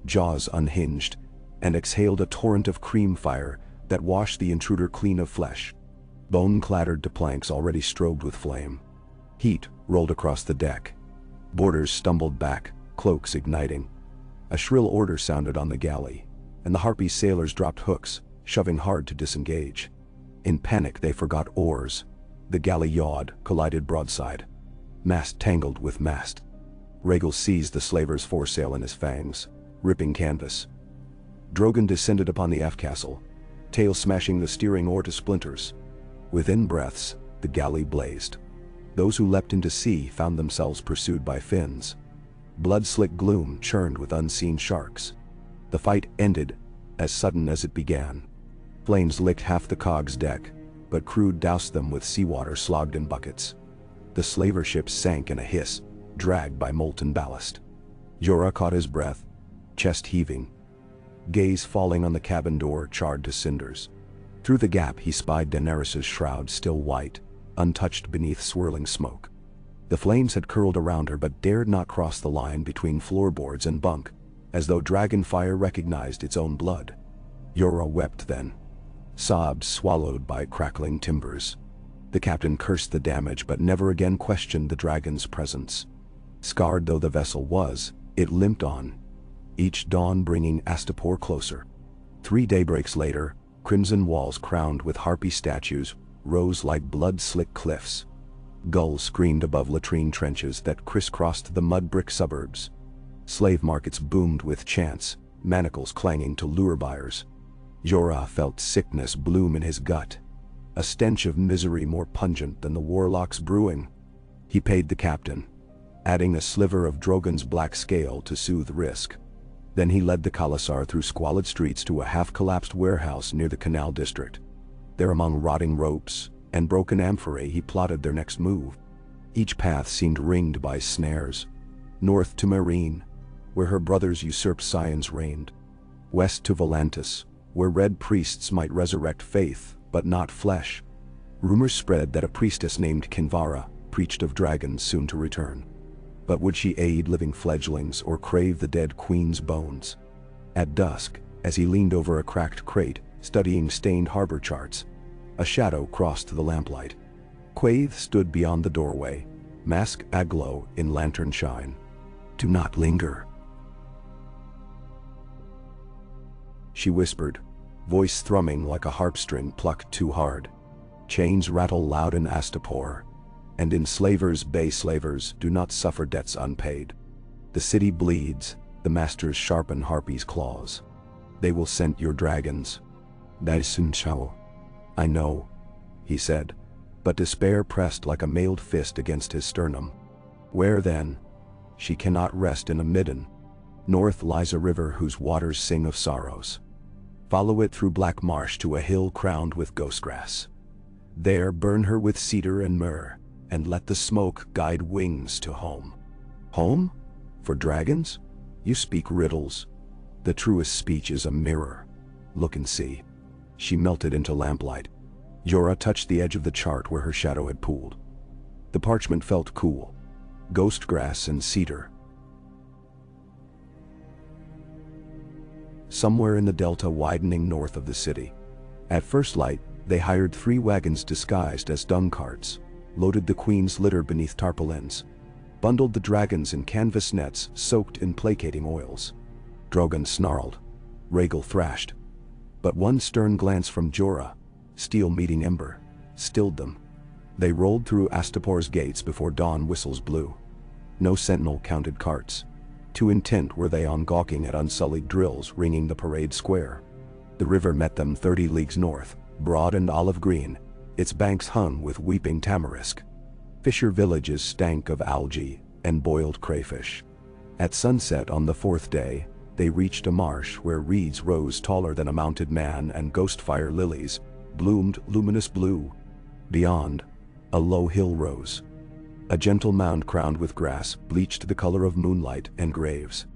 S1: Jaws unhinged, and exhaled a torrent of cream fire that washed the intruder clean of flesh. Bone clattered to planks already strobed with flame. Heat rolled across the deck. Boarders stumbled back, cloaks igniting. A shrill order sounded on the galley, and the harpy sailors dropped hooks, shoving hard to disengage. In panic they forgot oars. The galley yawed, collided broadside. Mast tangled with mast. Rhaegal seized the slaver's foresail in his fangs, ripping canvas. Drogon descended upon the aft castle, tail smashing the steering oar to splinters. Within breaths, the galley blazed. Those who leapt into sea found themselves pursued by fins. Blood-slick gloom churned with unseen sharks. The fight ended as sudden as it began. Flames licked half the cog's deck, but crew doused them with seawater slogged in buckets. The slaver ship sank in a hiss, dragged by molten ballast. Jorah caught his breath, chest heaving. Gaze falling on the cabin door charred to cinders. Through the gap he spied Daenerys' shroud still white, untouched beneath swirling smoke. The flames had curled around her but dared not cross the line between floorboards and bunk, as though dragon fire recognized its own blood. Jorah wept then, sobbed swallowed by crackling timbers. The captain cursed the damage but never again questioned the dragon's presence. Scarred though the vessel was, it limped on, each dawn bringing Astapor closer. 3 daybreaks later, crimson walls crowned with harpy statues rose like blood-slick cliffs. Gulls screamed above latrine trenches that crisscrossed the mud-brick suburbs. Slave markets boomed with chants, manacles clanging to lure buyers. Jorah felt sickness bloom in his gut, a stench of misery more pungent than the warlocks brewing. He paid the captain, adding a sliver of Drogon's black scale to soothe risk. Then he led the Khalasar through squalid streets to a half-collapsed warehouse near the canal district. There among rotting ropes and broken amphorae he plotted their next move. Each path seemed ringed by snares. North to Meereen, where her brothers usurped scions reigned. West to Volantis, where red priests might resurrect faith, but not flesh. Rumors spread that a priestess named Kinvara preached of dragons soon to return. But would she aid living fledglings or crave the dead queen's bones? At dusk, as he leaned over a cracked crate, studying stained harbor charts, a shadow crossed the lamplight. Qarth stood beyond the doorway, mask aglow in lantern shine. "Do not linger," she whispered, voice thrumming like a harp string plucked too hard. Chains rattle loud in Astapor, and enslavers bay slavers do not suffer debts unpaid. The city bleeds, the masters sharpen harpies' claws. They will scent your dragons. Daisun Chao. I know, he said, but despair pressed like a mailed fist against his sternum. Where then? She cannot rest in a midden. North lies a river whose waters sing of sorrows. Follow it through black marsh to a hill crowned with ghost grass. There burn her with cedar and myrrh, and let the smoke guide wings to home. Home? For dragons? You speak riddles. The truest speech is a mirror. Look and see. She melted into lamplight. Jorah touched the edge of the chart where her shadow had pooled. The parchment felt cool. Ghost grass and cedar. Somewhere in the delta widening north of the city. At first light, they hired 3 wagons disguised as dung carts, loaded the queen's litter beneath tarpaulins, bundled the dragons in canvas nets soaked in placating oils. Drogon snarled. Rhaegal thrashed. But one stern glance from Jorah, steel meeting ember, stilled them. They rolled through Astapor's gates before dawn whistles blew. No sentinel counted carts. Too intent were they on gawking at unsullied drills ringing the parade square. The river met them 30 leagues north, broad and olive green, its banks hung with weeping tamarisk. Fisher villages stank of algae and boiled crayfish. At sunset on the 4th day, they reached a marsh where reeds rose taller than a mounted man and ghost fire lilies bloomed luminous blue. Beyond, a low hill rose. A gentle mound crowned with grass bleached the color of moonlight and graves.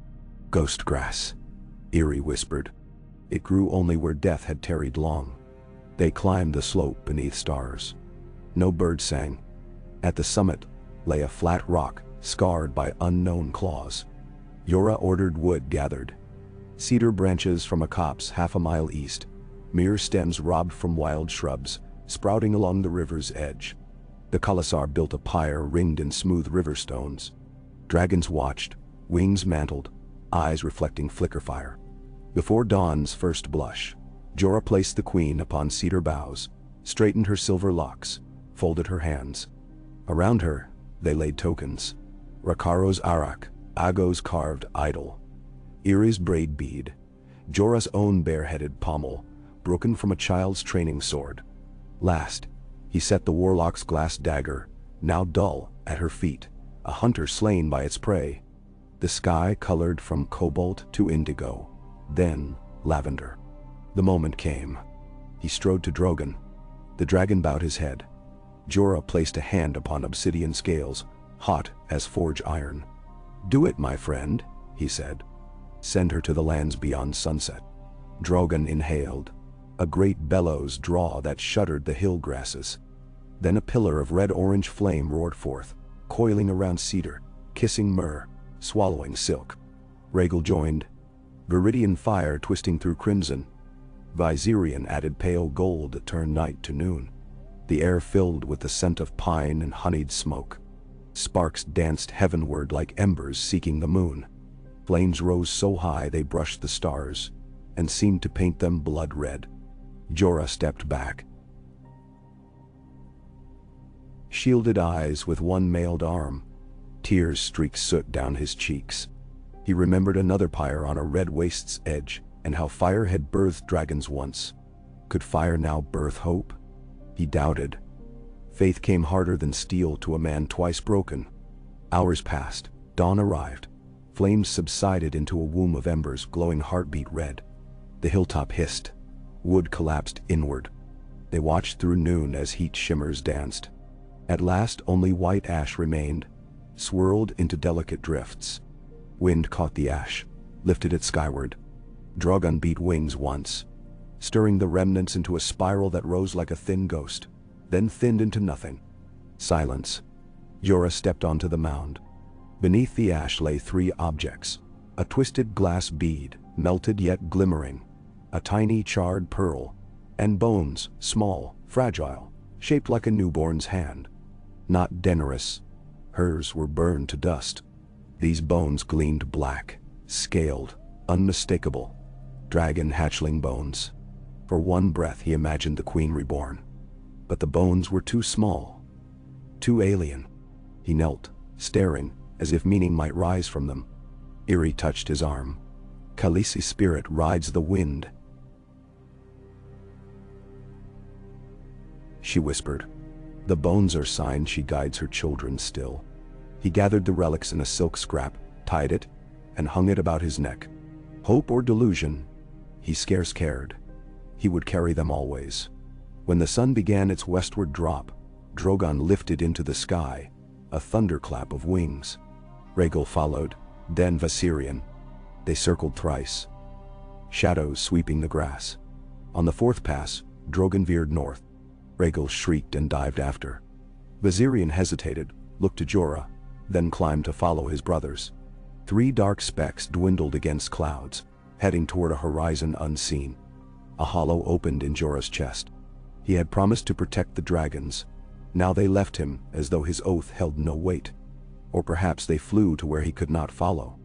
S1: Ghost grass, Eerie whispered. It grew only where death had tarried long. They climbed the slope beneath stars. No bird sang. At the summit lay a flat rock scarred by unknown claws. Jorah ordered wood gathered. Cedar branches from a copse half a mile east, mere stems robbed from wild shrubs, sprouting along the river's edge. The Khalasar built a pyre ringed in smooth river stones. Dragons watched, wings mantled, eyes reflecting flicker fire. Before dawn's first blush, Jorah placed the queen upon cedar boughs, straightened her silver locks, folded her hands. Around her, they laid tokens. Rakaro's arak, Ago's carved idol, Eerie's braid bead, Jorah's own bare-headed pommel, broken from a child's training sword. Last, he set the warlock's glass dagger, now dull, at her feet, a hunter slain by its prey. The sky colored from cobalt to indigo, then lavender. The moment came. He strode to Drogon. The dragon bowed his head. Jorah placed a hand upon obsidian scales, hot as forge iron. "Do it, my friend," he said. "Send her to the lands beyond sunset." Drogon inhaled, a great bellows draw that shuddered the hill grasses. Then a pillar of red-orange flame roared forth, coiling around cedar, kissing myrrh, swallowing silk. Rhaegal joined, viridian fire twisting through crimson. Viserion added pale gold to turn night to noon. The air filled with the scent of pine and honeyed smoke. Sparks danced heavenward like embers seeking the moon. Flames rose so high they brushed the stars, and seemed to paint them blood red. Jorah stepped back. Shielded eyes with one mailed arm. Tears streaked soot down his cheeks. He remembered another pyre on a red waste's edge, and how fire had birthed dragons once. Could fire now birth hope? He doubted. Faith came harder than steel to a man twice broken. Hours passed, dawn arrived. Flames subsided into a womb of embers glowing heartbeat red. The hilltop hissed. Wood collapsed inward. They watched through noon as heat shimmers danced. At last only white ash remained, swirled into delicate drifts. Wind caught the ash, lifted it skyward. Drogon beat wings once, stirring the remnants into a spiral that rose like a thin ghost, then thinned into nothing. Silence. Jorah stepped onto the mound. Beneath the ash lay 3 objects. A twisted glass bead, melted yet glimmering. A tiny charred pearl. And bones, small, fragile, shaped like a newborn's hand. Not Daenerys. Hers were burned to dust. These bones gleamed black, scaled, unmistakable. Dragon hatchling bones. For one breath he imagined the queen reborn. But the bones were too small, too alien. He knelt, staring, as if meaning might rise from them. Iri touched his arm. Khaleesi's spirit rides the wind, she whispered. The bones are signs she guides her children still. He gathered the relics in a silk scrap, tied it, and hung it about his neck. Hope or delusion, he scarce cared. He would carry them always. When the sun began its westward drop, Drogon lifted into the sky, a thunderclap of wings. Rhaegal followed, then Viserion. They circled thrice, shadows sweeping the grass. On the fourth pass, Drogon veered north. Rhaegal shrieked and dived after. Viserion hesitated, looked to Jorah, then climbed to follow his brothers. 3 dark specks dwindled against clouds, heading toward a horizon unseen. A hollow opened in Jorah's chest. He had promised to protect the dragons. Now they left him as though his oath held no weight. Or perhaps they flew to where he could not follow.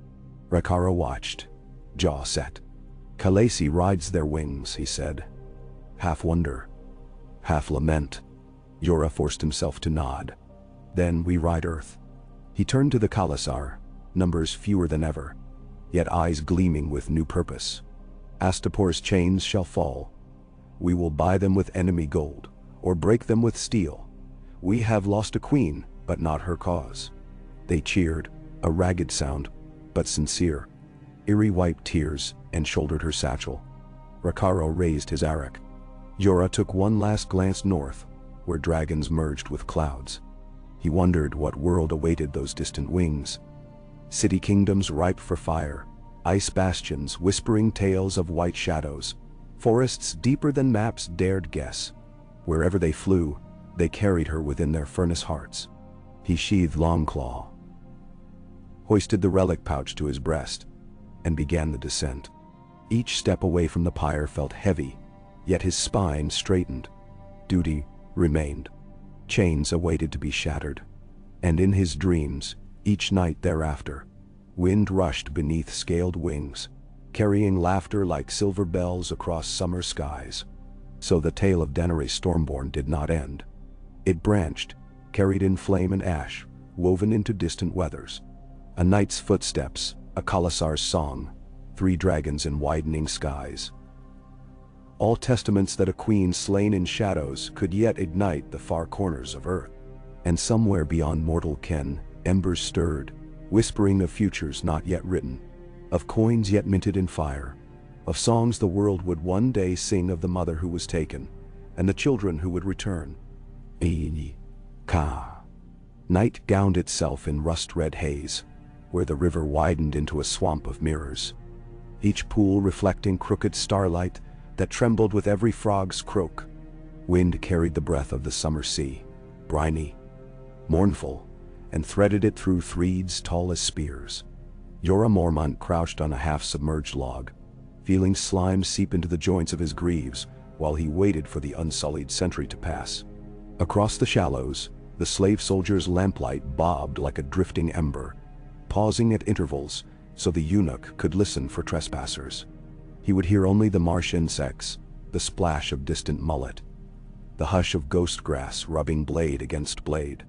S1: Rakara watched, jaw set. Khaleesi rides their wings, he said. Half wonder, half lament. Jorah forced himself to nod. Then we ride earth. He turned to the Khalasar, numbers fewer than ever, yet eyes gleaming with new purpose. Astapor's chains shall fall. We will buy them with enemy gold, or break them with steel. We have lost a queen, but not her cause. They cheered, a ragged sound, but sincere. Iri wiped tears and shouldered her satchel. Rakaro raised his arak. Jorah took one last glance north, where dragons merged with clouds. He wondered what world awaited those distant wings. City kingdoms ripe for fire, ice bastions whispering tales of white shadows, forests deeper than maps dared guess. Wherever they flew, they carried her within their furnace hearts. He sheathed Longclaw, hoisted the relic pouch to his breast, and began the descent. Each step away from the pyre felt heavy, yet his spine straightened. Duty remained. Chains awaited to be shattered. And in his dreams, each night thereafter, wind rushed beneath scaled wings, carrying laughter like silver bells across summer skies. So the tale of Daenerys Stormborn did not end. It branched, carried in flame and ash, woven into distant weathers. A knight's footsteps, a Khalasar's song, 3 dragons in widening skies. All testaments that a queen slain in shadows could yet ignite the far corners of earth. And somewhere beyond mortal ken, embers stirred, whispering of futures not yet written, of coins yet minted in fire, of songs the world would one day sing of the mother who was taken, and the children who would return. Ka. Night gowned itself in rust-red haze, where the river widened into a swamp of mirrors, each pool reflecting crooked starlight that trembled with every frog's croak. Wind carried the breath of the summer sea, briny, mournful, and threaded it through threads tall as spears. Jorah Mormont crouched on a half-submerged log, feeling slime seep into the joints of his greaves while he waited for the unsullied sentry to pass. Across the shallows, the slave soldier's lamplight bobbed like a drifting ember, pausing at intervals so the eunuch could listen for trespassers. He would hear only the marsh insects, the splash of distant mullet, the hush of ghost grass rubbing blade against blade.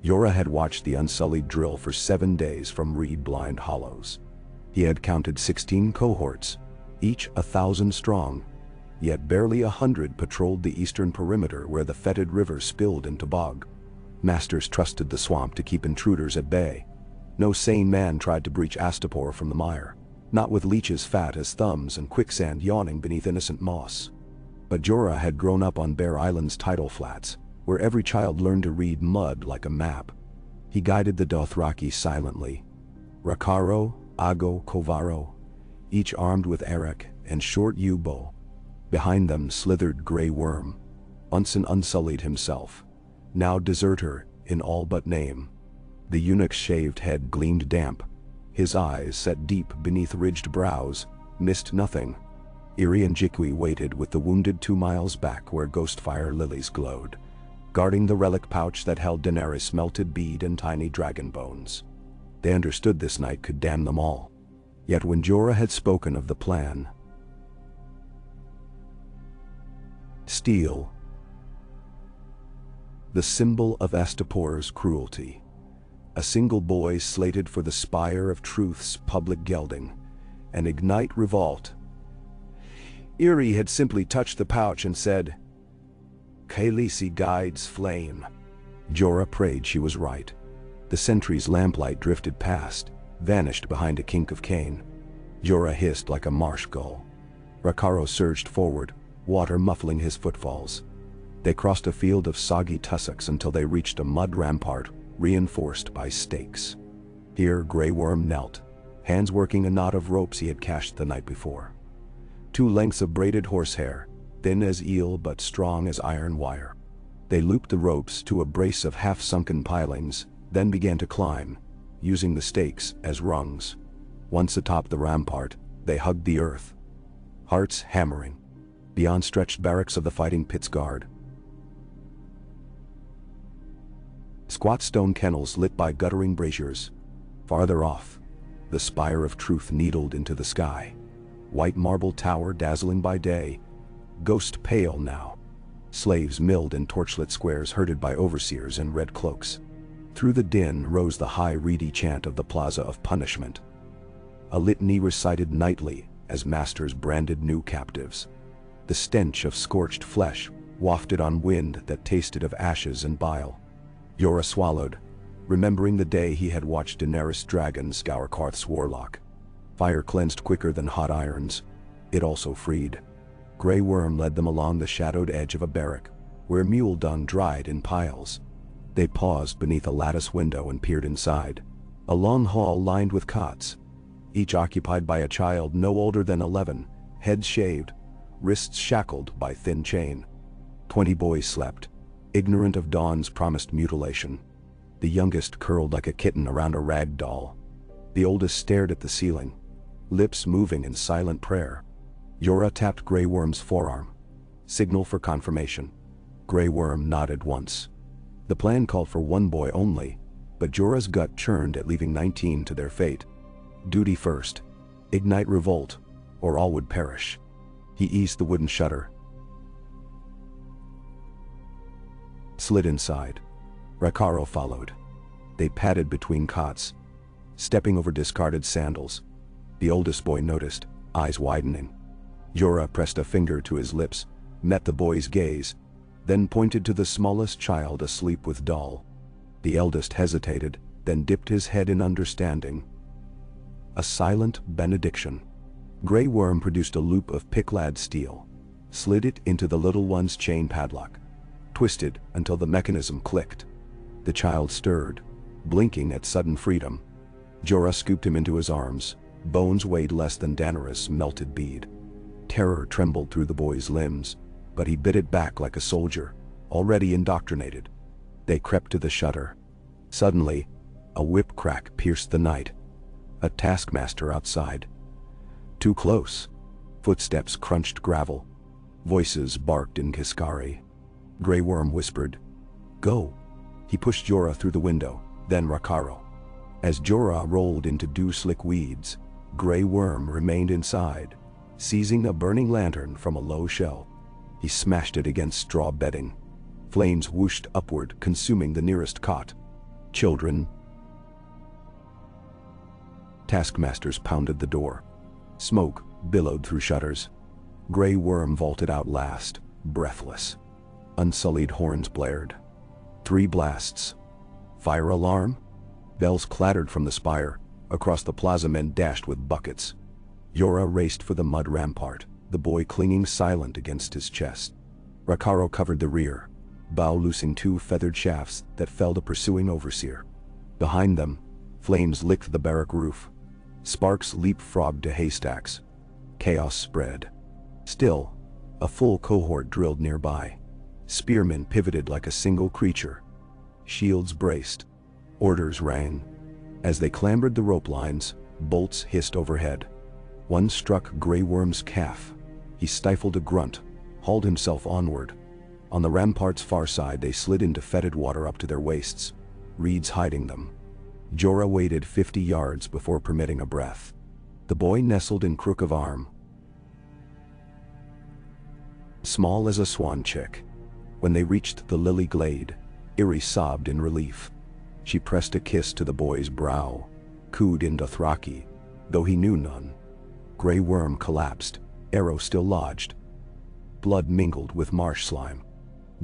S1: Jorah had watched the unsullied drill for 7 days from reed-blind hollows. He had counted 16 cohorts, each 1,000 strong, yet barely 100 patrolled the eastern perimeter where the fetid river spilled into bog. Masters trusted the swamp to keep intruders at bay. No sane man tried to breach Astapor from the mire, not with leeches fat as thumbs and quicksand yawning beneath innocent moss. But Jorah had grown up on Bear Island's tidal flats, where every child learned to read mud like a map. He guided the Dothraki silently. Rakaro, Ago, Kovaro, each armed with arak and short yew bow. Behind them slithered Grey Worm, once an Unsullied himself, now deserter in all but name. The eunuch's shaved head gleamed damp. His eyes, set deep beneath ridged brows, missed nothing. Iri and Jikwi waited with the wounded 2 miles back where ghostfire lilies glowed, guarding the relic pouch that held Daenerys' melted bead and tiny dragon bones. They understood this night could damn them all. Yet when Jorah had spoken of the plan, steel, the symbol of Astapor's cruelty, A single boy slated for the spire of truth's public gelding, and ignite revolt. Eerie had simply touched the pouch and said, "Khaleesi guides flame." Jorah prayed she was right. The sentry's lamplight drifted past, vanished behind a kink of cane. Jorah hissed like a marsh gull. Rakharo surged forward, water muffling his footfalls. They crossed a field of soggy tussocks until they reached a mud rampart reinforced by stakes. Here Grey Worm knelt, hands working a knot of ropes he had cached the night before. 2 lengths of braided horsehair, thin as eel but strong as iron wire. They looped the ropes to a brace of half-sunken pilings, then began to climb, using the stakes as rungs. Once atop the rampart, they hugged the earth, hearts hammering. Beyond stretched barracks of the Fighting Pit's Guard. Squat stone kennels lit by guttering braziers. Farther off, the spire of truth needled into the sky. White marble tower dazzling by day, ghost pale now. Slaves milled in torchlit squares herded by overseers in red cloaks. Through the din rose the high reedy chant of the Plaza of Punishment. A litany recited nightly as masters branded new captives. The stench of scorched flesh wafted on wind that tasted of ashes and bile. Jorah swallowed, remembering the day he had watched Daenerys' dragon scour Qarth's warlock. Fire cleansed quicker than hot irons. It also freed. Grey Worm led them along the shadowed edge of a barrack, where mule dung dried in piles. They paused beneath a lattice window and peered inside. A long hall lined with cots, each occupied by a child no older than 11, heads shaved, wrists shackled by thin chain. 20 boys slept, ignorant of dawn's promised mutilation. The youngest curled like a kitten around a rag doll. The oldest stared at the ceiling, lips moving in silent prayer. Jorah tapped Grey Worm's forearm. Signal for confirmation. Grey Worm nodded once. The plan called for 1 boy only, but Jorah's gut churned at leaving 19 to their fate. Duty first. Ignite revolt, or all would perish. He eased the wooden shutter, slid inside. Rakharo followed. They padded between cots, stepping over discarded sandals. The oldest boy noticed, eyes widening. Jorah pressed a finger to his lips, met the boy's gaze, then pointed to the smallest child asleep with Dal. The eldest hesitated, then dipped his head in understanding. A silent benediction. Grey Worm produced a loop of picklad steel, slid it into the little one's chain padlock, twisted until the mechanism clicked. The child stirred, blinking at sudden freedom. Jorah scooped him into his arms. Bones weighed less than Daenerys' melted bead. Terror trembled through the boy's limbs, but he bit it back like a soldier, already indoctrinated. They crept to the shutter. Suddenly, a whip crack pierced the night. A taskmaster outside. Too close. Footsteps crunched gravel. Voices barked in Kiskari. Grey Worm whispered, "Go." He pushed Jorah through the window, then Rakharo. As Jorah rolled into dew-slick weeds, Grey Worm remained inside, seizing a burning lantern from a low shelf. He smashed it against straw bedding. Flames whooshed upward, consuming the nearest cot. Children. Taskmasters pounded the door. Smoke billowed through shutters. Grey Worm vaulted out last, breathless. Unsullied horns blared. 3 blasts. Fire alarm? Bells clattered from the spire. Across the plaza men dashed with buckets. Jorah raced for the mud rampart, the boy clinging silent against his chest. Rakharo covered the rear, bow loosing 2 feathered shafts that felled a pursuing overseer. Behind them, flames licked the barrack roof. Sparks leapfrogged to haystacks. Chaos spread. Still, a full cohort drilled nearby. Spearmen pivoted like a single creature. Shields braced. Orders rang. As they clambered the rope lines, bolts hissed overhead. One struck Grey Worm's calf. He stifled a grunt, hauled himself onward. On the rampart's far side they slid into fetid water up to their waists, reeds hiding them. Jorah waited 50 yards before permitting a breath. The boy nestled in crook of arm, small as a swan chick. When they reached the lily glade, Irri sobbed in relief. She pressed a kiss to the boy's brow, cooed in Dothraki, though he knew none. Grey Worm collapsed, arrow still lodged. Blood mingled with marsh slime.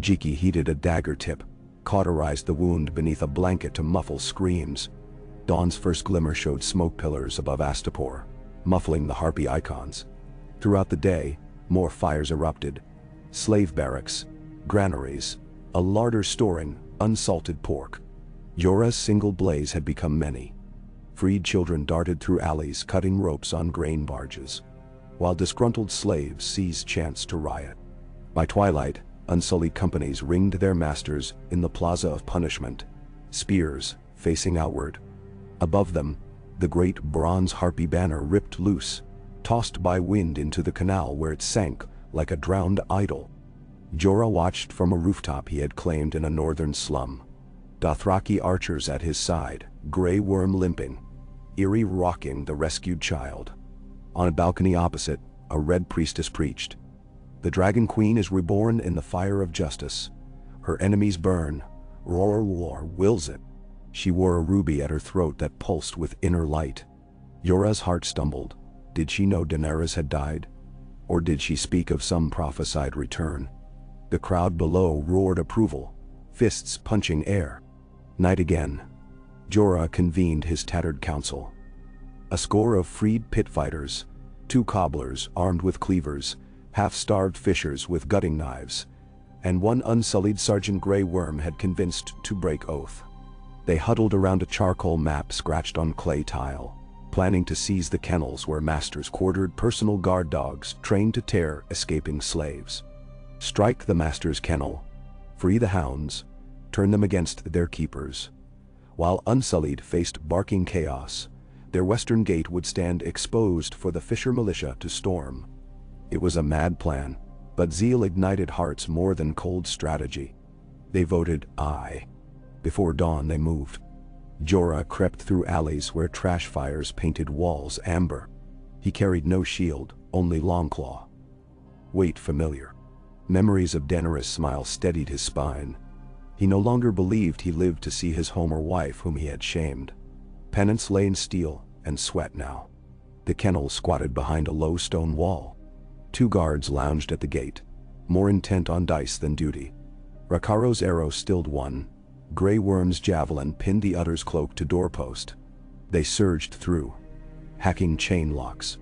S1: Jiki heated a dagger tip, cauterized the wound beneath a blanket to muffle screams. Dawn's first glimmer showed smoke pillars above Astapor, muffling the harpy icons. Throughout the day, more fires erupted. Slave barracks, granaries, a larder storing unsalted pork. Jorah's single blaze had become many. Freed children darted through alleys cutting ropes on grain barges, while disgruntled slaves seized chance to riot. By twilight, unsullied companies ringed their masters in the plaza of punishment, spears facing outward. Above them, the great bronze harpy banner ripped loose, tossed by wind into the canal where it sank like a drowned idol. Jorah watched from a rooftop he had claimed in a northern slum. Dothraki archers at his side, Grey Worm limping, Eerie rocking the rescued child. On a balcony opposite, a red priestess preached. The Dragon Queen is reborn in the fire of justice. Her enemies burn. War wills it. She wore a ruby at her throat that pulsed with inner light. Jorah's heart stumbled. Did she know Daenerys had died? Or did she speak of some prophesied return? The crowd below roared approval, fists punching air. Night again. Jorah convened his tattered council. A score of freed pit fighters, 2 cobblers armed with cleavers, half-starved fishers with gutting knives, and 1 unsullied Sergeant Grey Worm had convinced to break oath. They huddled around a charcoal map scratched on clay tile, planning to seize the kennels where masters quartered personal guard dogs trained to tear escaping slaves. Strike the master's kennel, free the hounds, turn them against their keepers. While Unsullied faced barking chaos, their western gate would stand exposed for the fisher militia to storm. It was a mad plan, but zeal ignited hearts more than cold strategy. They voted aye. Before dawn they moved. Jorah crept through alleys where trash fires painted walls amber. He carried no shield, only Longclaw. Weight familiar. Memories of Daenerys' smile steadied his spine. He no longer believed he lived to see his home or wife whom he had shamed. Penance lay in steel and sweat now. The kennel squatted behind a low stone wall. 2 guards lounged at the gate, more intent on dice than duty. Rakaro's arrow stilled one. Grey Worm's javelin pinned the other's cloak to doorpost. They surged through, hacking chain locks.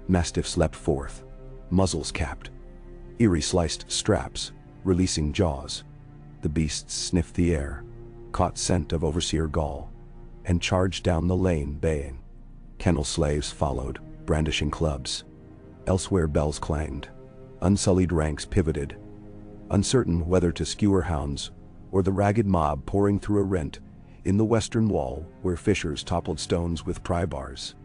S1: Mastiffs leapt forth, muzzles capped. Eerie sliced straps, releasing jaws. The beasts sniffed the air, caught scent of overseer gall, and charged down the lane baying. Kennel slaves followed, brandishing clubs. Elsewhere bells clanged. Unsullied ranks pivoted, uncertain whether to skewer hounds or the ragged mob pouring through a rent in the western wall where fishers toppled stones with pry bars.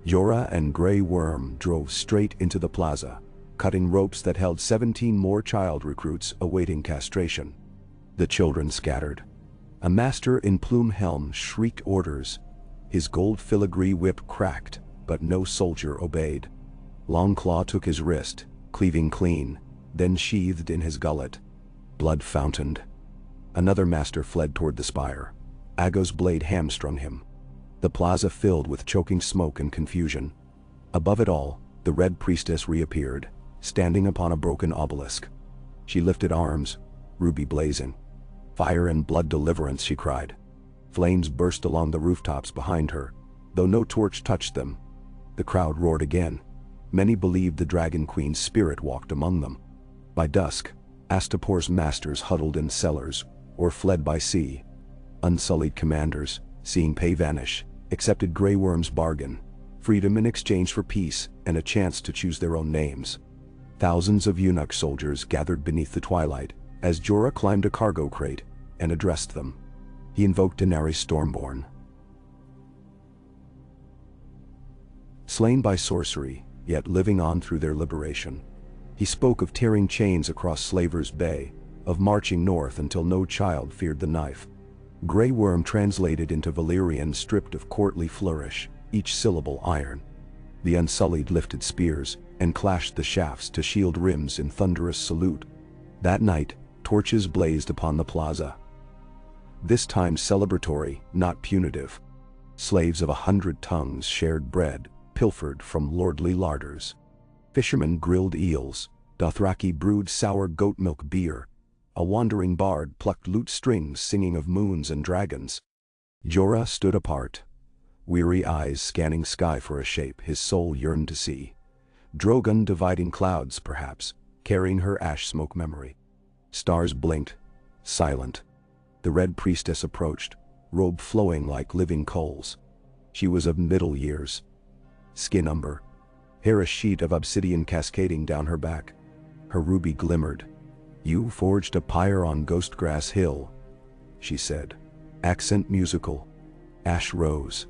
S1: Jorah and Grey Worm drove straight into the plaza, cutting ropes that held 17 more child recruits awaiting castration. The children scattered. A master in plume helm shrieked orders. His gold filigree whip cracked, but no soldier obeyed. Longclaw took his wrist, cleaving clean, then sheathed in his gullet. Blood fountained. Another master fled toward the spire. Aggo's blade hamstrung him. The plaza filled with choking smoke and confusion. Above it all, the red priestess reappeared, standing upon a broken obelisk. She lifted arms, ruby blazing. Fire and blood deliverance, she cried. Flames burst along the rooftops behind her, though no torch touched them. The crowd roared again. Many believed the Dragon Queen's spirit walked among them. By dusk, Astapor's masters huddled in cellars or fled by sea. Unsullied commanders, seeing pay vanish, accepted Grey Worm's bargain, freedom in exchange for peace and a chance to choose their own names. Thousands of eunuch soldiers gathered beneath the twilight as Jorah climbed a cargo crate and addressed them. He invoked Daenerys Stormborn. Slain by sorcery, yet living on through their liberation. He spoke of tearing chains across Slaver's Bay, of marching north until no child feared the knife. Grey Worm translated into Valyrian stripped of courtly flourish, each syllable iron. The Unsullied lifted spears and clashed the shafts to shield rims in thunderous salute. That night, torches blazed upon the plaza. this time celebratory, not punitive. Slaves of 100 tongues shared bread, pilfered from lordly larders. Fishermen grilled eels, Dothraki brewed sour goat milk beer. A wandering bard plucked lute strings singing of moons and dragons. Jorah stood apart, weary eyes scanning sky for a shape his soul yearned to see. Drogon dividing clouds, perhaps, carrying her ash smoke memory. Stars blinked, silent. The red priestess approached, robe flowing like living coals. She was of middle years. Skin umber, hair a sheet of obsidian cascading down her back. Her ruby glimmered. "You forged a pyre on Ghostgrass Hill," she said. Accent musical. Ash rose,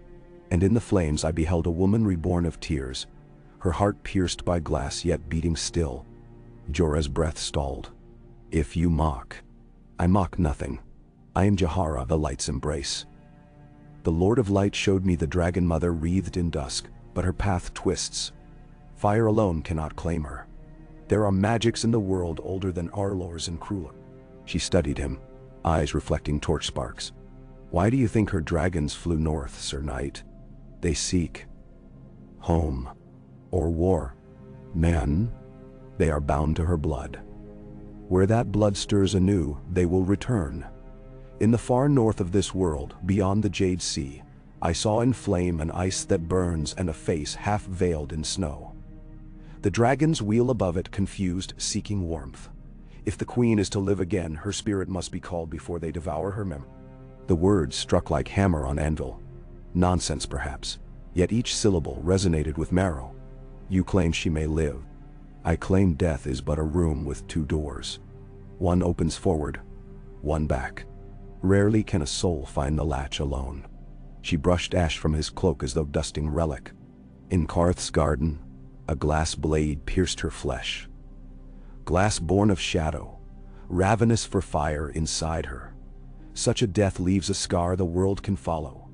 S1: and in the flames I beheld a woman reborn of tears, her heart pierced by glass yet beating still. Jorah's breath stalled. "If you mock, I mock nothing. I am Jahara, the light's embrace." The Lord of Light showed me the dragon mother wreathed in dusk, but her path twists. Fire alone cannot claim her. There are magics in the world older than Arlor's and Krula. She studied him, eyes reflecting torch sparks. "Why do you think her dragons flew north, Sir Knight? They seek home or war. Men, they are bound to her blood. Where that blood stirs anew, they will return. In the far north of this world, beyond the Jade Sea, I saw in flame an ice that burns and a face half veiled in snow. The dragons wheel above it, confused, seeking warmth. If the queen is to live again, her spirit must be called before they devour her memory." The words struck like hammer on anvil. Nonsense, perhaps, yet each syllable resonated with marrow. "You claim she may live. I claim death is but a room with two doors. One opens forward, one back. Rarely can a soul find the latch alone." She brushed ash from his cloak as though dusting relic. "In Qarth's garden, a glass blade pierced her flesh. Glass born of shadow, ravenous for fire inside her. Such a death leaves a scar the world can follow.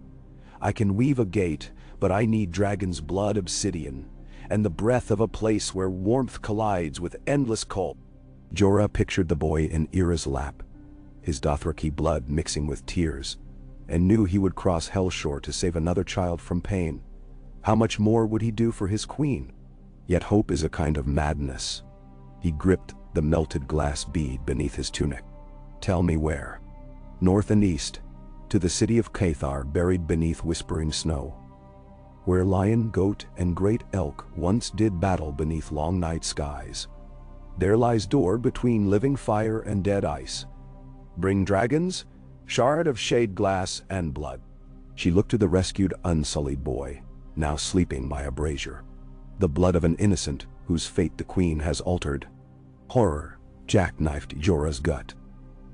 S1: I can weave a gate, but I need dragon's blood obsidian, and the breath of a place where warmth collides with endless cold." Jorah pictured the boy in Ira's lap, his Dothraki blood mixing with tears, and knew he would cross Hellshore to save another child from pain. How much more would he do for his queen? Yet hope is a kind of madness. He gripped the melted glass bead beneath his tunic. "Tell me where." "North and east, to the city of Cathar buried beneath whispering snow. Where lion, goat, and great elk once did battle beneath long night skies. There lies door between living fire and dead ice. Bring dragons, shard of shade glass and blood." She looked to the rescued unsullied boy, now sleeping by a brazier. The blood of an innocent whose fate the queen has altered. Horror jackknifed Jorah's gut.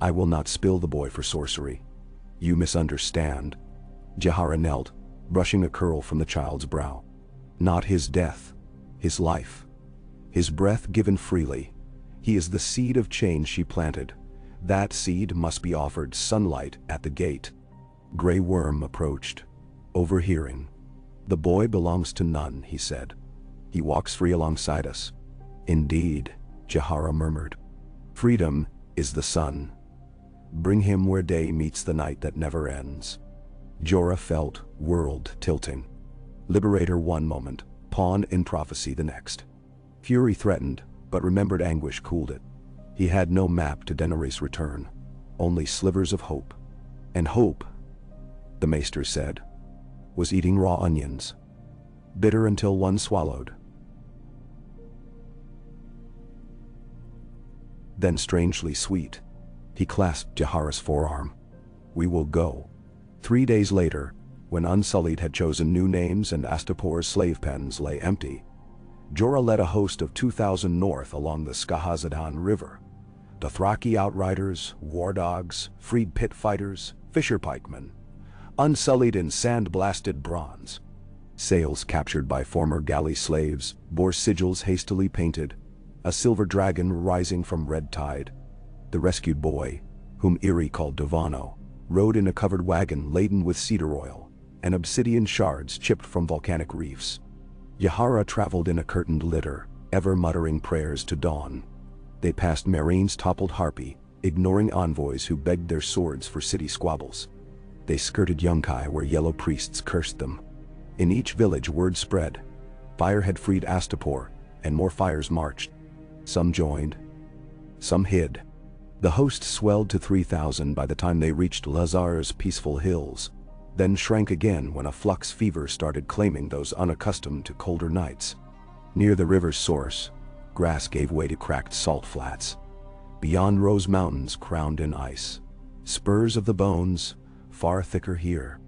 S1: "I will not spill the boy for sorcery. You misunderstand." Jahara knelt, brushing a curl from the child's brow. "Not his death, his life. His breath given freely. He is the seed of change she planted. That seed must be offered sunlight at the gate." Grey Worm approached, overhearing. "The boy belongs to none," he said. "He walks free alongside us." "Indeed," Jahara murmured. "Freedom is the sun. Bring him where day meets the night that never ends." Jorah felt world tilting. Liberator one moment, pawn in prophecy the next. Fury threatened, but remembered anguish cooled it. He had no map to Daenerys' return, only slivers of hope. And hope, the maester said, was eating raw onions, bitter until one swallowed, then strangely sweet. He clasped Jahara's forearm. "We will go." 3 days later, when Unsullied had chosen new names and Astapor's slave pens lay empty, Jorah led a host of 2,000 north along the Skahazadan River. Dothraki outriders, war dogs, freed pit fighters, fisher pikemen, unsullied in sand-blasted bronze. Sails captured by former galley slaves bore sigils hastily painted, a silver dragon rising from red tide. The rescued boy, whom Iri called Devano, rode in a covered wagon laden with cedar oil and obsidian shards chipped from volcanic reefs. Jahara traveled in a curtained litter, ever muttering prayers to dawn. They passed Meereen's toppled harpy, ignoring envoys who begged their swords for city squabbles. They skirted Yunkai where yellow priests cursed them. In each village word spread. Fire had freed Astapor, and more fires marched. Some joined. Some hid. The host swelled to 3,000 by the time they reached Lazar's peaceful hills, then shrank again when a flux fever started claiming those unaccustomed to colder nights. Near the river's source, grass gave way to cracked salt flats. Beyond rose mountains crowned in ice. Spurs of the bones, far thicker here.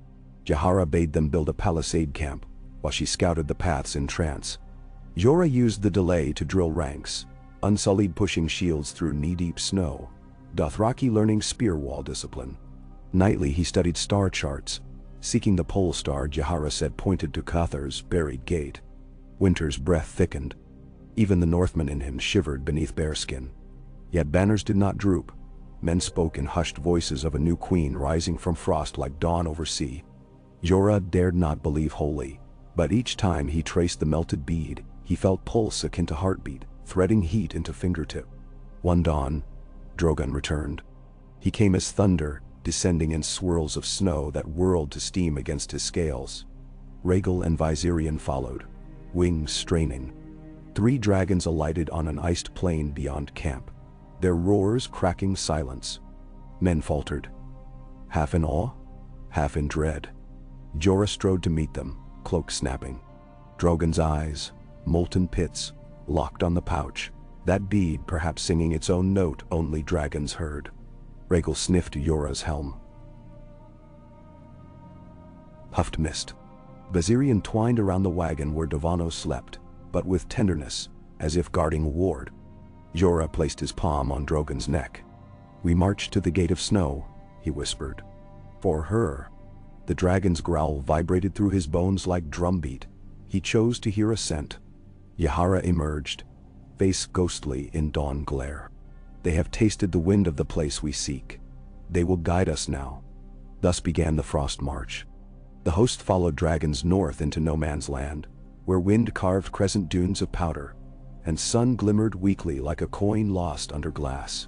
S1: Jahara bade them build a palisade camp, while she scouted the paths in trance. Jorah used the delay to drill ranks, Unsullied pushing shields through knee-deep snow, Dothraki learning spear wall discipline. Nightly he studied star charts, seeking the pole star Jahara said pointed to Cathar's buried gate. Winter's breath thickened. Even the Northman in him shivered beneath bearskin. Yet banners did not droop. Men spoke in hushed voices of a new queen rising from frost like dawn over sea. Jorah dared not believe wholly, but each time he traced the melted bead, he felt pulse akin to heartbeat, threading heat into fingertip. One dawn, Drogon returned. He came as thunder, descending in swirls of snow that whirled to steam against his scales. Rhaegal and Viserion followed, wings straining. 3 dragons alighted on an iced plain beyond camp, their roars cracking silence. Men faltered, half in awe, half in dread. Jorah strode to meet them, cloak snapping. Drogon's eyes, molten pits, locked on the pouch, that bead perhaps singing its own note only dragons heard. Rhaegal sniffed Jorah's helm. Puffed mist. Viserion twined around the wagon where Davano slept, but with tenderness, as if guarding a ward. Jorah placed his palm on Drogon's neck. "We march to the Gate of Snow," he whispered. "For her." The dragon's growl vibrated through his bones like drumbeat. He chose to hear assent. Yahara emerged, face ghostly in dawn glare. "They have tasted the wind of the place we seek. They will guide us now." Thus began the Frost March. The host followed dragons north into no man's land, where wind carved crescent dunes of powder, and sun glimmered weakly like a coin lost under glass.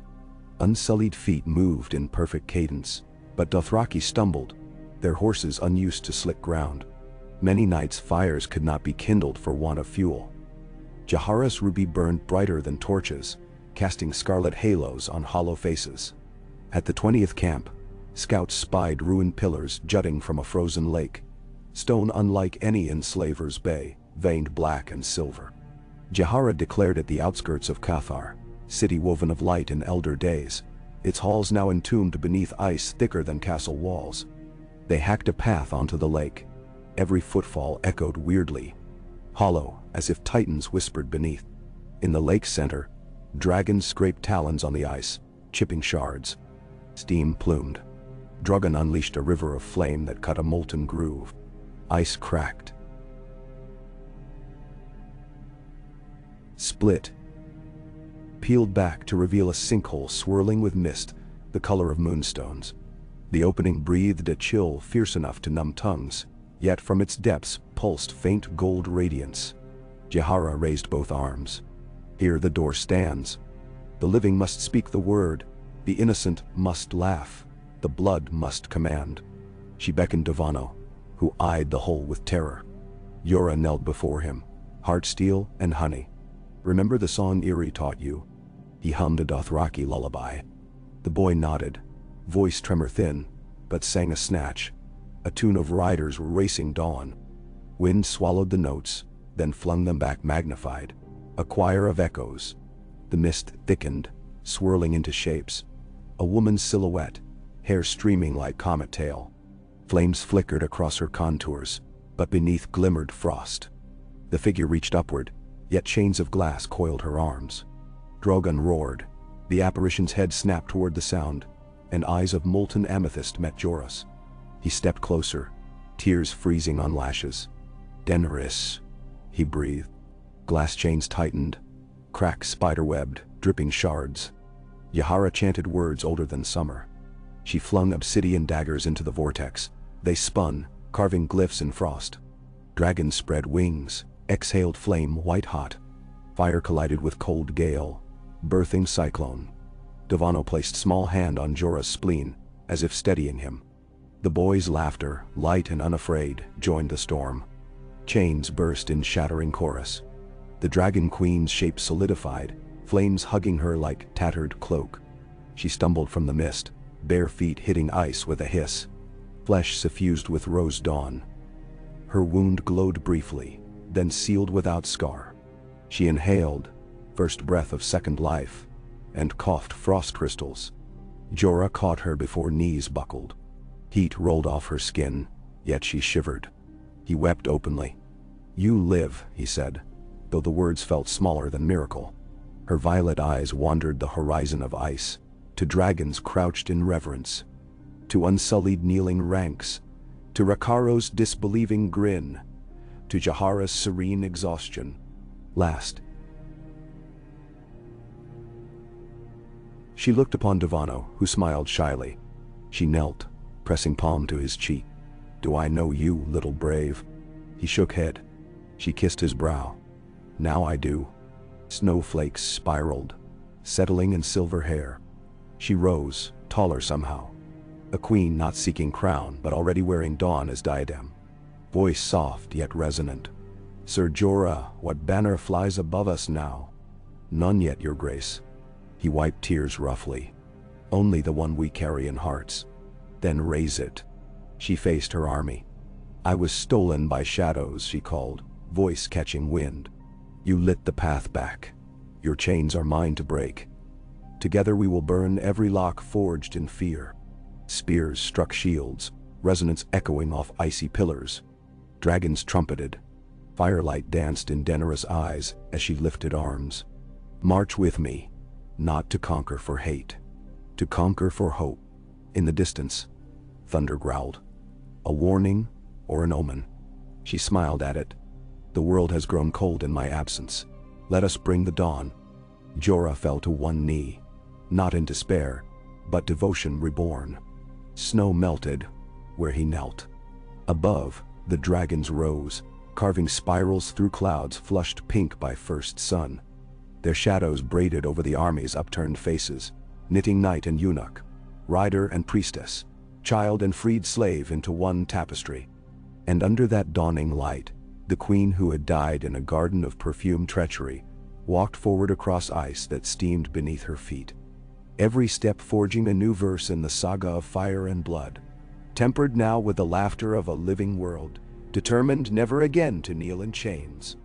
S1: Unsullied feet moved in perfect cadence, but Dothraki stumbled, their horses unused to slick ground. Many nights fires could not be kindled for want of fuel. Jahara's ruby burned brighter than torches, casting scarlet halos on hollow faces. At the 20th camp, scouts spied ruined pillars jutting from a frozen lake, stone unlike any in Slaver's Bay, veined black and silver. Jahara declared at the outskirts of Cathar, city woven of light in elder days, its halls now entombed beneath ice thicker than castle walls. They hacked a path onto the lake. Every footfall echoed weirdly, hollow, as if titans whispered beneath. In the lake's center, dragons scraped talons on the ice, chipping shards. Steam plumed. Drogon unleashed a river of flame that cut a molten groove. Ice cracked. Split. Peeled back to reveal a sinkhole swirling with mist, the color of moonstones. The opening breathed a chill fierce enough to numb tongues, yet from its depths pulsed faint gold radiance. Jahara raised both arms. "Here the door stands. The living must speak the word, the innocent must laugh, the blood must command." She beckoned Davano, who eyed the hole with terror. Jorah knelt before him, heart steel and honey. "Remember the song Irri taught you?" He hummed a Dothraki lullaby. The boy nodded, voice tremor thin, but sang a snatch, a tune of riders racing dawn. Wind swallowed the notes, then flung them back magnified, a choir of echoes. The mist thickened, swirling into shapes. A woman's silhouette, hair streaming like comet tail. Flames flickered across her contours, but beneath glimmered frost. The figure reached upward, yet chains of glass coiled her arms. Drogon roared. The apparition's head snapped toward the sound, and eyes of molten amethyst met Jorah's. He stepped closer, tears freezing on lashes. "Daenerys," he breathed. Glass chains tightened, cracks spiderwebbed, dripping shards. Yahara chanted words older than summer. She flung obsidian daggers into the vortex. They spun, carving glyphs in frost. Dragons spread wings, exhaled flame white hot. Fire collided with cold gale, birthing cyclone. Devano placed small hand on Jorah's spleen, as if steadying him. The boy's laughter, light and unafraid, joined the storm. Chains burst in shattering chorus. The Dragon Queen's shape solidified, flames hugging her like tattered cloak. She stumbled from the mist, bare feet hitting ice with a hiss. Flesh suffused with rose dawn. Her wound glowed briefly, then sealed without scar. She inhaled, first breath of second life, and coughed frost crystals. Jorah caught her before knees buckled. Heat rolled off her skin, yet she shivered. He wept openly. "You live," he said, though the words felt smaller than miracle. Her violet eyes wandered the horizon of ice, to dragons crouched in reverence, to unsullied kneeling ranks, to Rakaro's disbelieving grin, to Jahara's serene exhaustion. Last, she looked upon Devano, who smiled shyly. She knelt, pressing palm to his cheek. "Do I know you, little brave?" He shook head. She kissed his brow. "Now I do." Snowflakes spiraled, settling in silver hair. She rose, taller somehow. A queen not seeking crown, but already wearing dawn as diadem. Voice soft yet resonant. "Sir Jorah, what banner flies above us now?" "None yet, your grace." He wiped tears roughly. "Only the one we carry in hearts." "Then raise it." She faced her army. "I was stolen by shadows," she called, voice catching wind. "You lit the path back. Your chains are mine to break. Together we will burn every lock forged in fear." Spears struck shields, resonance echoing off icy pillars. Dragons trumpeted. Firelight danced in Daenerys' eyes as she lifted arms. "March with me, not to conquer for hate, to conquer for hope." In the distance, thunder growled. A warning or an omen? She smiled at it. "The world has grown cold in my absence. Let us bring the dawn." Jorah fell to one knee, not in despair, but devotion reborn. Snow melted where he knelt. Above, the dragons rose, carving spirals through clouds flushed pink by first sun. Their shadows braided over the army's upturned faces, knitting knight and eunuch, rider and priestess, child and freed slave into one tapestry. And under that dawning light, the queen who had died in a garden of perfumed treachery walked forward across ice that steamed beneath her feet. Every step forging a new verse in the saga of fire and blood, tempered now with the laughter of a living world, determined never again to kneel in chains.